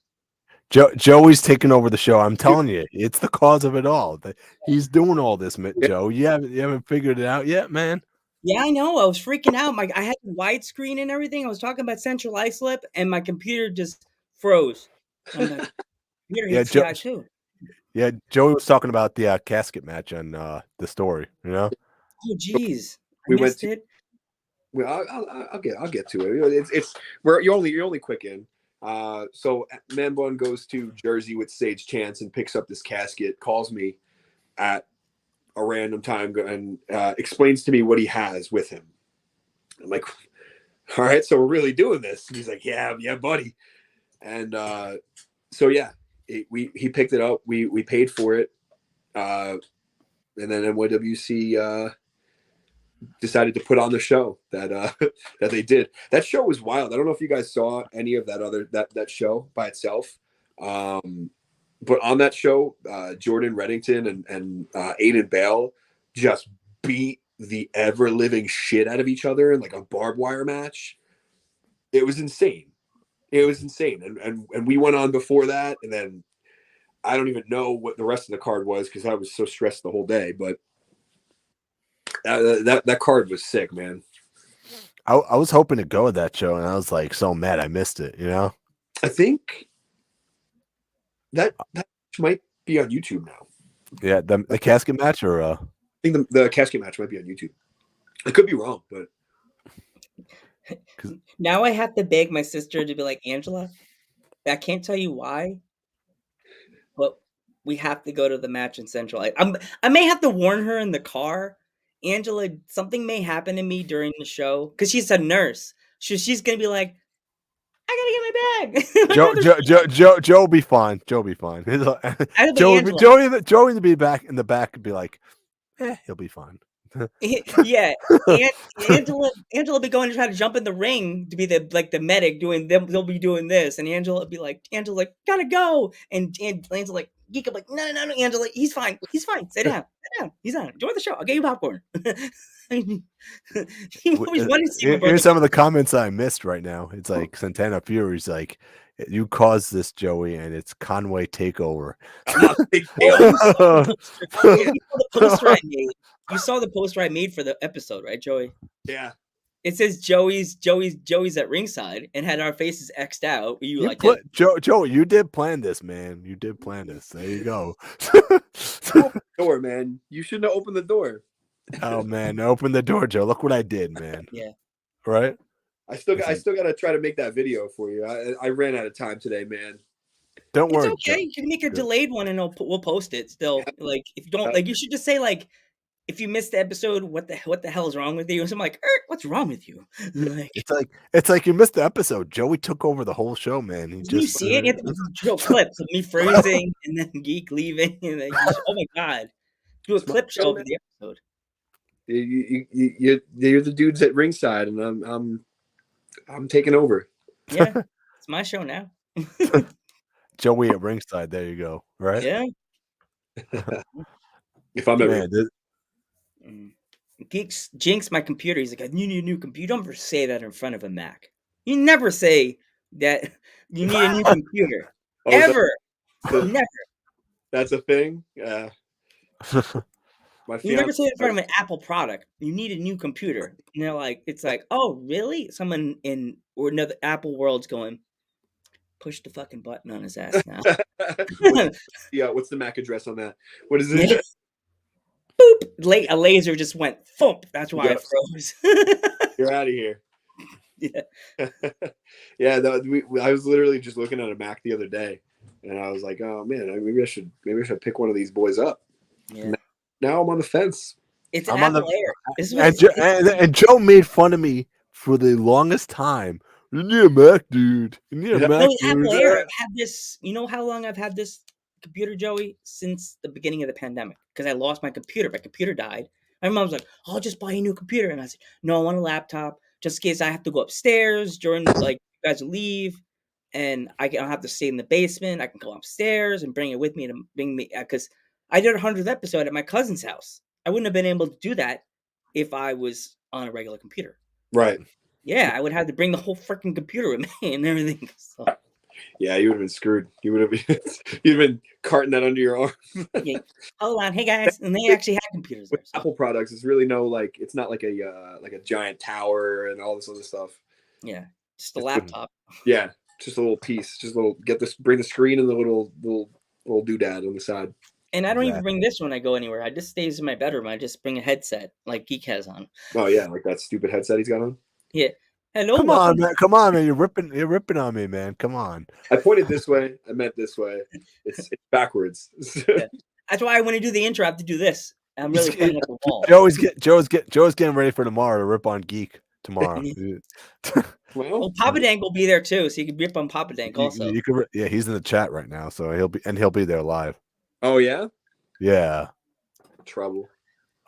Joey's taking over the show. I'm telling you, it's the cause of it all. He's doing all this, Joe. You haven't figured it out yet, man. Yeah, I know. I was freaking out. I had widescreen and everything. I was talking about central islip, and my computer just froze. I'm like, computer hates AI too. Yeah, Joey was talking about the casket match on the story. Oh, geez, we missed it. Well, I'll get to it. It's you're only quick in. So Man Bun goes to Jersey with Sage Chance and picks up this casket. Calls me at a random time and explains to me what he has with him. I'm like, all right, so we're really doing this. And he's like, yeah, buddy. And so yeah, he picked it up. We paid for it, and then NYWC decided to put on the show that that they did. That show was wild. I don't know if you guys saw any of that show by itself. But on that show, Jordan Reddington and Aiden Bale just beat the ever living shit out of each other in like a barbed wire match. It was insane. And we went on before that, and then I don't even know what the rest of the card was because I was so stressed the whole day. But that card was sick, man. I was hoping to go to that show, and I was like so mad I missed it. I think that might be on YouTube now. Yeah, the casket match, or I think the casket match might be on YouTube. I could be wrong, but now I have to beg my sister to be like, Angela, I can't tell you why, but we have to go to the match in Central. I may have to warn her in the car. Angela, something may happen to me during the show because she's a nurse. She's gonna be like, I gotta get my bag. Joe be fine. Joe be fine. Joey to be back in the back and be like, he'll be fine. Yeah, Angela be going to try to jump in the ring to be the medic doing them. They'll be doing this, and Angela be like, gotta go, and Angela like, Geek, I'm like, no, Angela, he's fine. Sit down. He's on. Enjoy the show. I'll get you popcorn. He always wanted to see my brother. Here's some of the comments I missed right now. It's like Santana Fury's like, you caused this, Joey, and it's Conway takeover. You saw the poster I made for the episode, right, Joey? Yeah. It says Joey's at ringside and had our faces X'd out. Joey, you did plan this, man. You did plan this. There you go. Door, man. You shouldn't have opened the door. Oh man, open the door, Joe. Look what I did, man. Yeah. Right? I still got to try to make that video for you. I ran out of time today, man. Don't worry. It's okay. Joe. You can make a delayed one and we'll post it still. Like if you don't you should just say like if you missed the episode, what the hell is wrong with you? And so I'm like, what's wrong with you? Like, it's like you missed the episode. Joey took over the whole show, man. You see it? You have to show clips of me freezing and then Geek leaving, and then oh my god, do a clip show for the episode. You're the dudes at ringside, and I'm taking over. Yeah, it's my show now. Joey at ringside. There you go. Right? Yeah. If I'm ever. Geeks jinx my computer. He's like, you need a new computer. You don't ever say that in front of a Mac. You never say that you need a new computer. Ever. Never. That's a thing? Yeah. You never say it in front of an Apple product. You need a new computer. And they're like, it's like, oh, really? Someone in or another Apple world's going, push the fucking button on his ass now. What's the MAC address on that? What is it? Boop! A laser just went thump. That's why it froze. You're out of here. Yeah. Yeah, I was literally just looking at a Mac the other day, and I was like, oh man, maybe I should pick one of these boys up. Yeah. Now I'm on the fence. It's an Apple Air. And Joe made fun of me for the longest time. You need a Mac, dude. You need a Mac, dude. Apple Air. I've had this. You know how long I've had this computer, Joey? Since the beginning of the pandemic. Because I lost my computer. My computer died. My mom was like, oh, I'll just buy a new computer. And I said, no, I want a laptop. Just in case I have to go upstairs during, like, you guys leave. And I don't have to stay in the basement. I can go upstairs and bring it with me to bring me. Because I did a 100th episode at my cousin's house. I wouldn't have been able to do that if I was on a regular computer. Right. Yeah, I would have to bring the whole freaking computer with me and everything. So. Yeah, you would have been screwed. You'd have been carting that under your arm. Yeah. Hold on, hey guys, and they actually had computers there. So. Apple products is really it's not like a giant tower and all this other stuff. Yeah, just a laptop. Yeah, just a little piece. Just a little bring the screen and the little doodad on the side. And I don't even bring this when I go anywhere. I just stays in my bedroom. I just bring a headset like Geek has on. Oh yeah, like that stupid headset he's got on. Yeah. Hello. Come on, man. You're ripping on me, man. Come on. I pointed this way. I meant this way. It's backwards. Yeah. That's why when I do the intro, I have to do this. I'm really pointing at the wall. Joe's getting ready for tomorrow to rip on Geek tomorrow. Well, Papa Dank will be there too, so you can rip on Papa Dank also. He's in the chat right now, so he'll be there live. Oh yeah. Yeah. Trouble.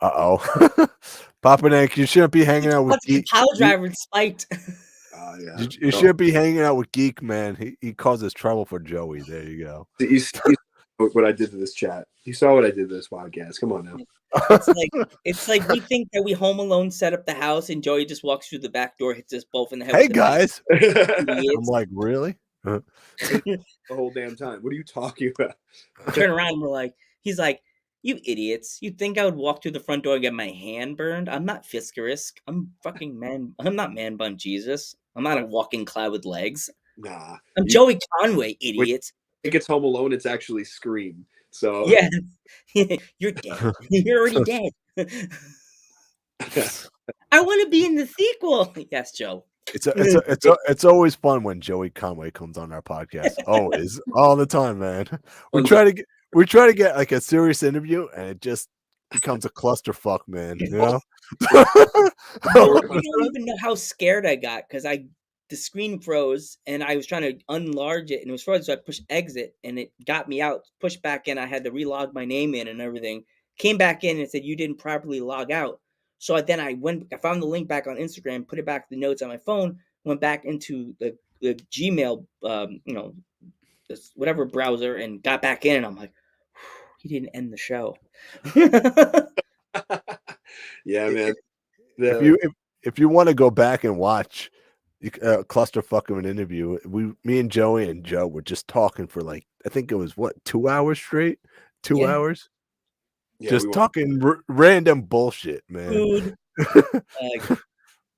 Uh-oh. Papa Dank, you shouldn't be hanging out with Geek. Pile driver spiked. Yeah. You shouldn't be hanging out with Geek, man. He causes trouble for Joey. There you go. You what I did to this chat. You saw what I did to this podcast. Come on now. It's like we think that we Home Alone set up the house and Joey just walks through the back door, hits us both in the head. Hey guys. I'm like, really? The whole damn time. What are you talking about? Turn around and we're like, he's like, you idiots. You think I would walk through the front door and get my hand burned? I'm not Fiskarisk. I'm fucking man. I'm not man bun Jesus. I'm not a walking cloud with legs. Nah. I'm Joey Conway, idiots. When it gets Home Alone, it's actually Scream. So yeah. You're dead. You're already dead. I want to be in the sequel. Yes, Joe. It's always fun when Joey Conway comes on our podcast. Always, all the time, man. We try to get like a serious interview, and it just becomes a clusterfuck, man. You know. You don't even know how scared I got because the screen froze, and I was trying to unlarge it, and it was frozen. So I pushed exit, and it got me out. Pushed back in. I had to relog my name in and everything. Came back in and said you didn't properly log out. So then I found the link back on Instagram, put it back the notes on my phone, went back into the Gmail, whatever browser, and got back in. And I'm like, he didn't end the show. Yeah, man. If The you if you want to go back and watch clusterfuck of an interview, me and Joey and Joe were just talking for like I think it was what 2 hours straight, 2 hours, yeah, we just want talking random bullshit, man. Food,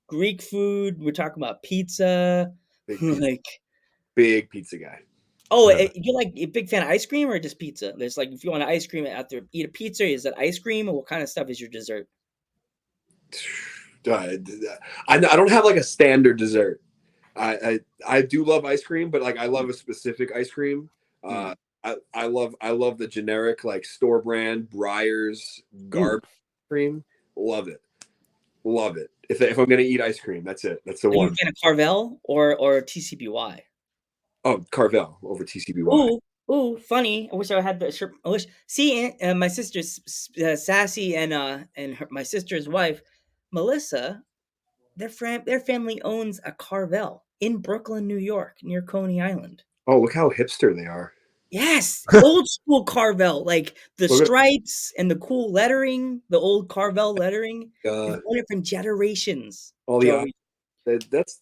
Greek food. We're talking about pizza. big pizza, Like, big pizza guy. oh, you're like a big fan of ice cream or just pizza? There's like, if you want ice cream after eat a pizza, is that ice cream or what kind of stuff is your dessert? I don't have like a standard dessert. I do love ice cream, but like I love a specific ice cream. Mm. I love the generic like store brand Breyers Ooh, garbage cream. Love it, love it. If I'm gonna eat ice cream, that's it. That's the are you a one. fan of Carvel or TCBY? Oh, Carvel over TCBY. Ooh, ooh, funny. I wish I had the shirt. I wish. See, my sister's Sassy and my sister's wife, Melissa. Their family owns a Carvel in Brooklyn, New York, near Coney Island. Oh, look how hipster they are. Yes, old school Carvel, like the Look stripes and the cool lettering, the old Carvel lettering. at They've owned it from generations. all the. Joey.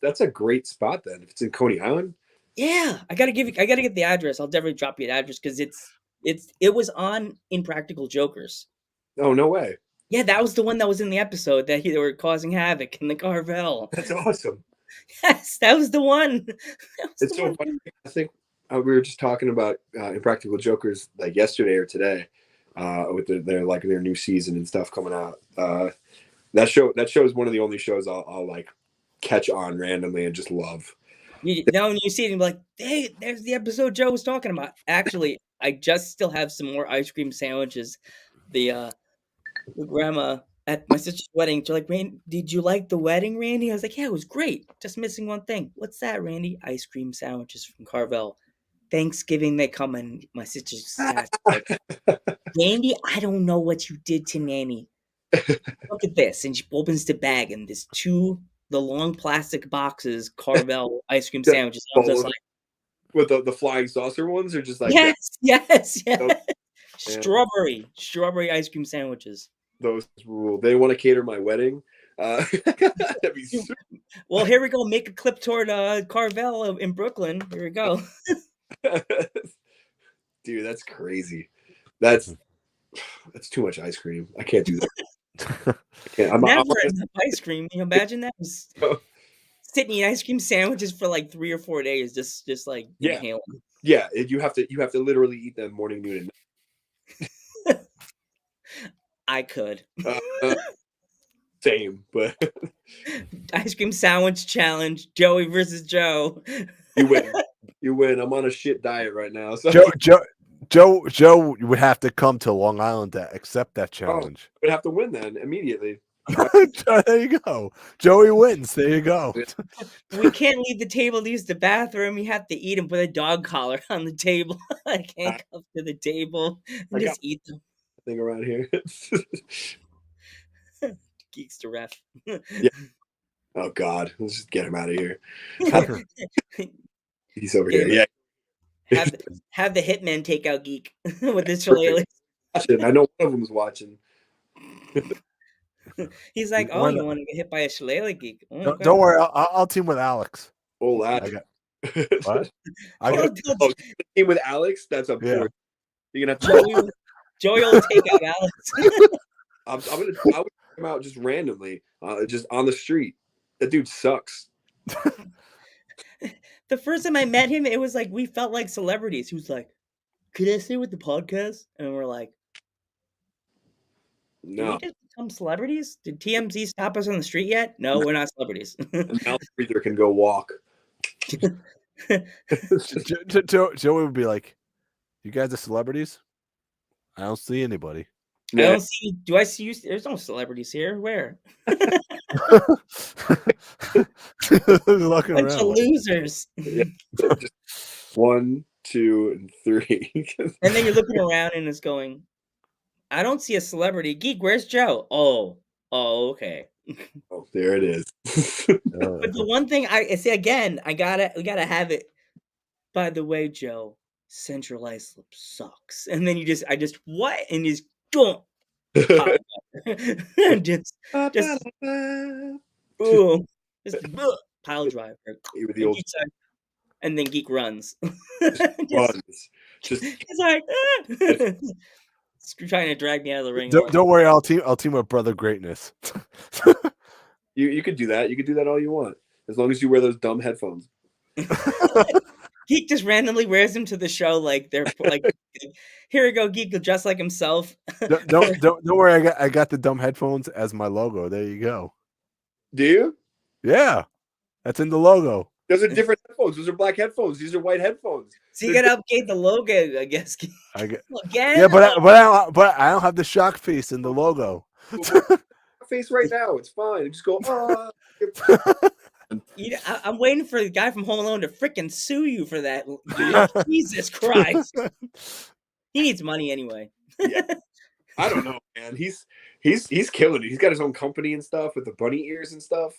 That's a great spot then. If it's in Coney Island. Yeah, I gotta get the address. I'll definitely drop you an address because it was on Impractical Jokers. Oh, no way. Yeah, that was the one that was in the episode that they were causing havoc in the Carvel. That's awesome. Yes, that was the one. That was It's the so one. funny. I think we were just talking about Impractical Jokers like yesterday or today, with their new season and stuff coming out. That show is one of the only shows I'll like catch on randomly and just love. Now when you see it, you're like, hey, there's the episode Joe was talking about. Actually, I just still have some more ice cream sandwiches. The grandma at my sister's wedding, she's like, did you like the wedding, Randy? I was like, yeah, it was great. Just missing one thing. What's that, Randy? Ice cream sandwiches from Carvel. Thanksgiving they come and my sister's sat like, Randy, I don't know what you did to Nanny. Look at this. And she opens the bag and there's the long plastic boxes, Carvel ice cream Yeah, sandwiches. I was bowl just of- like, with the flying saucer ones, or just like that. yes, yes, Those, yes. man, Strawberry ice cream sandwiches. those rule. They want to cater my wedding. That'd be super. Well, here we go. Make a clip toward Carvel in Brooklyn. Here we go. Dude, that's crazy. That's too much ice cream. I can't do that. I can't. Never enough ice cream. Can you imagine that? Just sitting eating ice cream sandwiches for like 3 or 4 days, just like Yeah. inhaling. Yeah, you have to literally eat them morning, noon, and I could. night. Same, but Ice cream sandwich challenge. Joey versus Joe. you win. You win. I'm on a shit diet right now. So Joe would have to come to Long Island to accept that challenge. I would have to win then immediately. There you go. Joey wins. There you go. We can't leave the table to use the bathroom. You have to eat and put a dog collar on the table. I can't come to the table and just eat them. Thing around here. Geeks to ref. Yeah. Oh God, let's just get him out of here. He's over Get here. Yeah. Have the hitman take out Geek with his shillelagh. I know one of them's watching. He's like, oh, you want to get hit by a shillelagh, Geek? Oh, okay. Don't worry. I'll team with Alex. Oh, lad. What? Team with Alex. That's a Yeah. You're gonna have to. Joey will take out Alex. I would take him out just randomly, just on the street. That dude sucks. The first time I met him, it was like we felt like celebrities. He was like, "Could I stay with the podcast?" And we're like, "Did No. we just become celebrities? Did TMZ stop us on the street yet? No, we're not celebrities." Now Freezer can go walk. Joey would be like, "You guys are celebrities? I don't see anybody." I don't see. Do I see you? There's no celebrities here. Where? Looking Bunch of around. losers. Yeah. Just 1, 2, and 3. And then you're looking around and it's going, I don't see a celebrity. Geek, where's Joe? Oh, okay. Oh, there it is. But the one thing I see again, we gotta have it. By the way, Joe, centralized slip sucks. And then I just what? And just don't pile driver. Just boom. Just pile driver. You were the And old Geek's like, and then Geek runs. just, runs. Just it's like trying to drag me out of the ring. Don't worry, I'll team up Brother Greatness. you could do that. You could do that all you want, as long as you wear those dumb headphones. Geek just randomly wears them to the show, like they're like, here we go, Geek just like himself. don't worry, I got the dumb headphones as my logo. There you go. Do you? Yeah, that's in the logo. Those are different headphones. Those are black headphones. These are white headphones. So you gotta update the logo, I guess. Again? Yeah, but I don't have the shock face in the logo. Face right now. It's fine. Just go. I'm waiting for the guy from Home Alone to freaking sue you for that. Jesus Christ. He needs money anyway. Yeah. I don't know, man. He's killing it. He's got his own company and stuff with the bunny ears and stuff.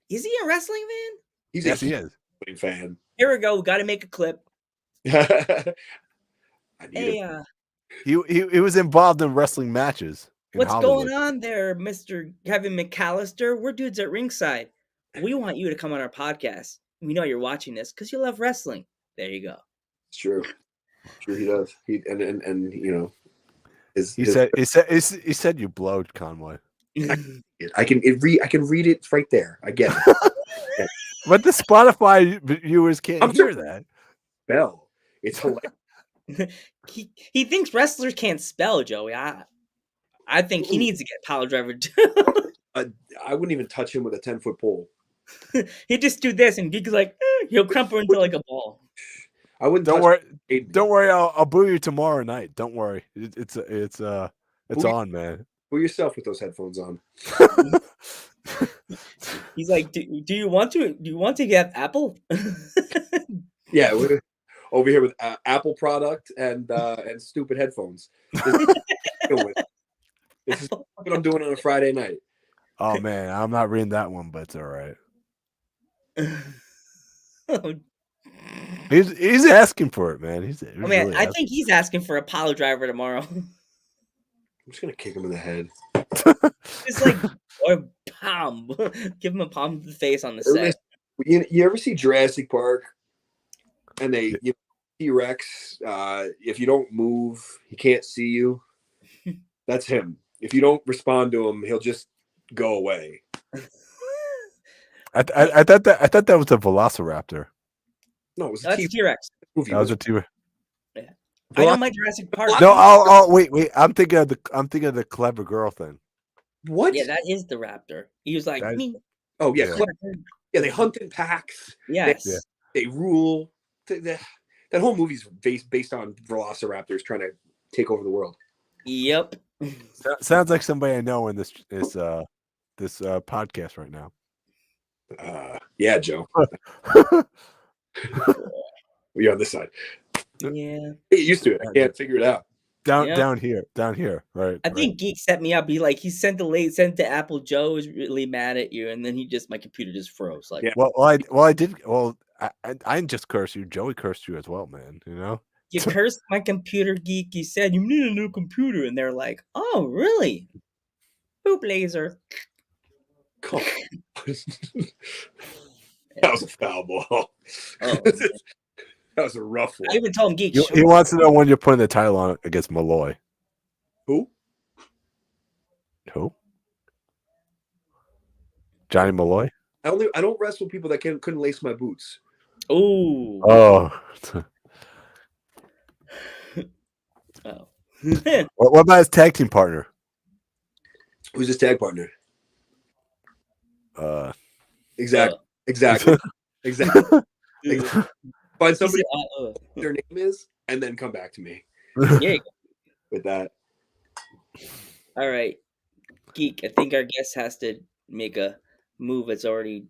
Is he a wrestling fan? Yes, he is. Fan. Here we go. Got to make a clip. I need Hey, he was involved in wrestling matches. What's Hollywood. going on there, Mr. Kevin McAllister? We're dudes at ringside. We want you to come on our podcast. We know you're watching this because you love wrestling. There you go. It's true. Sure, he does. He and you know, he said you blowed, Conway. I can read it right there. I get it. But the Spotify viewers can't hear that. Spell. It's hilarious. He thinks wrestlers can't spell, Joey. I think he needs to get Pile Driver too. I wouldn't even touch him with a 10-foot pole. He'd just do this, and Geek's like, he'll crumple into like a ball. I wouldn't. Don't worry. I'll boo you tomorrow night. Don't worry. It's on, man. Boo yourself with those headphones on. He's like, do you want to get Apple? Yeah, we're over here with Apple product and stupid headphones. This is what I'm doing on a Friday night. Oh man, I'm not reading that one, but it's all right. He's asking for it, man. Really I think he's asking for a Pile Driver tomorrow. I'm just gonna kick him in the head. It's like, or palm. Give him a palm to the face on the set. You ever see Jurassic Park? And T-Rex, if you don't move, he can't see you. That's him. If you don't respond to him, he'll just go away. I thought that was a Velociraptor. No, it was a T-Rex. That was a T-Rex. Yeah. I know my Jurassic Park. No, wait. I'm thinking of the clever girl thing. What? Yeah, that is the raptor. He was like, me. Oh yeah, yeah. They hunt in packs. Yes, they rule. That whole movie's based on velociraptors trying to take over the world. Yep. Sounds like somebody I know in this podcast right now. Yeah, Joe. We're on this side. Yeah. Get used to it. I can't figure it out. Down here, right? I think Geek set me up. He sent to Apple. Joe is really mad at you, and then my computer just froze. Like, yeah. I did. Well, I didn't just curse you. Joey cursed you as well, man. You know, you cursed my computer, Geek. You said you need a new computer, and they're like, "Oh, really?" Boop laser. Come on. That was a foul ball. Oh, that was a rough one. I even told him, Geek. He wants to know when you're putting the title on against Malloy. Who? Johnny Malloy. I don't wrestle people that couldn't lace my boots. Oh. Oh. What about his tag team partner? Who's his tag partner? Exactly. Find somebody their name is, and then come back to me. Yeah. With that. All right, Geek. I think our guest has to make a move. It's already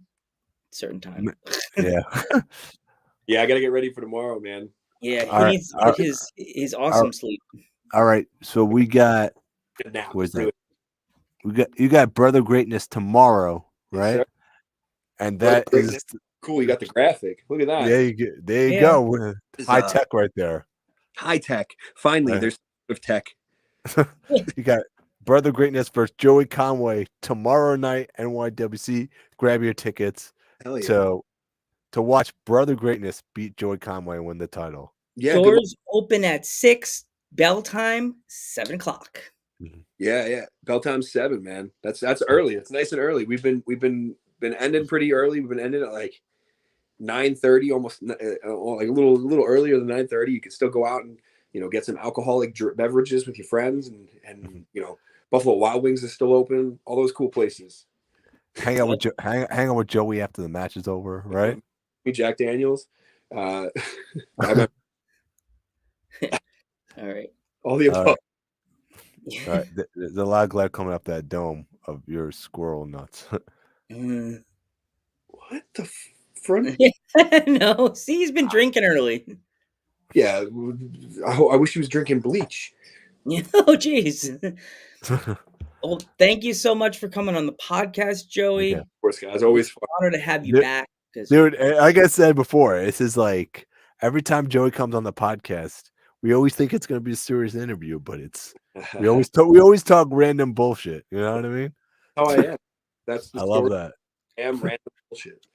certain time. Yeah. Yeah, I gotta get ready for tomorrow, man. Yeah, he needs to get his awesome sleep. All right, so we got. Where's that? You got Brother Greatness tomorrow, right? Yes, and that is Cool. You got the graphic. Look at that. There you Yeah. go. It's, High tech right there. high tech. Finally, Right. there's of tech. You got Brother Greatness versus Joey Conway tomorrow night, NYWC. Grab your tickets Hell yeah. to watch Brother Greatness beat Joey Conway and win the title. Yeah. Good luck. Doors open at 6. Bell time 7 o'clock. Yeah. Bell time's 7, man. That's early. It's nice and early. We've been ending pretty early. We've been ending at like 9:30, almost like a little earlier than 9:30. You can still go out and get some alcoholic beverages with your friends, and Buffalo Wild Wings is still open. All those cool places. Hang out with Joey after the match is over, right? Jack Daniels. I All right. all the above. All right. There's a lot of glad coming up that dome of your squirrel nuts. What the front? No, see, he's been drinking early. Yeah, I wish he was drinking bleach. Oh, jeez. Well, thank you so much for coming on the podcast, Joey. Okay. Of course, guys, always fun. Honor to have you Dude- back. Dude, like I said before, this is like every time Joey comes on the podcast, we always think it's going to be a serious interview, but we always talk random bullshit. You know what I mean? How I am. That's the I story. love that. I am random bullshit.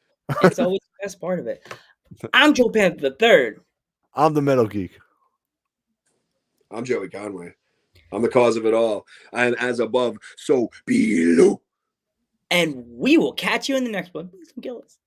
It's always the best part of it. I'm Joe Panther III. I'm the Metal Geek. I'm Joey Conway. I'm the cause of it all. And as above, so below. And we will catch you in the next one. Please don't kill us.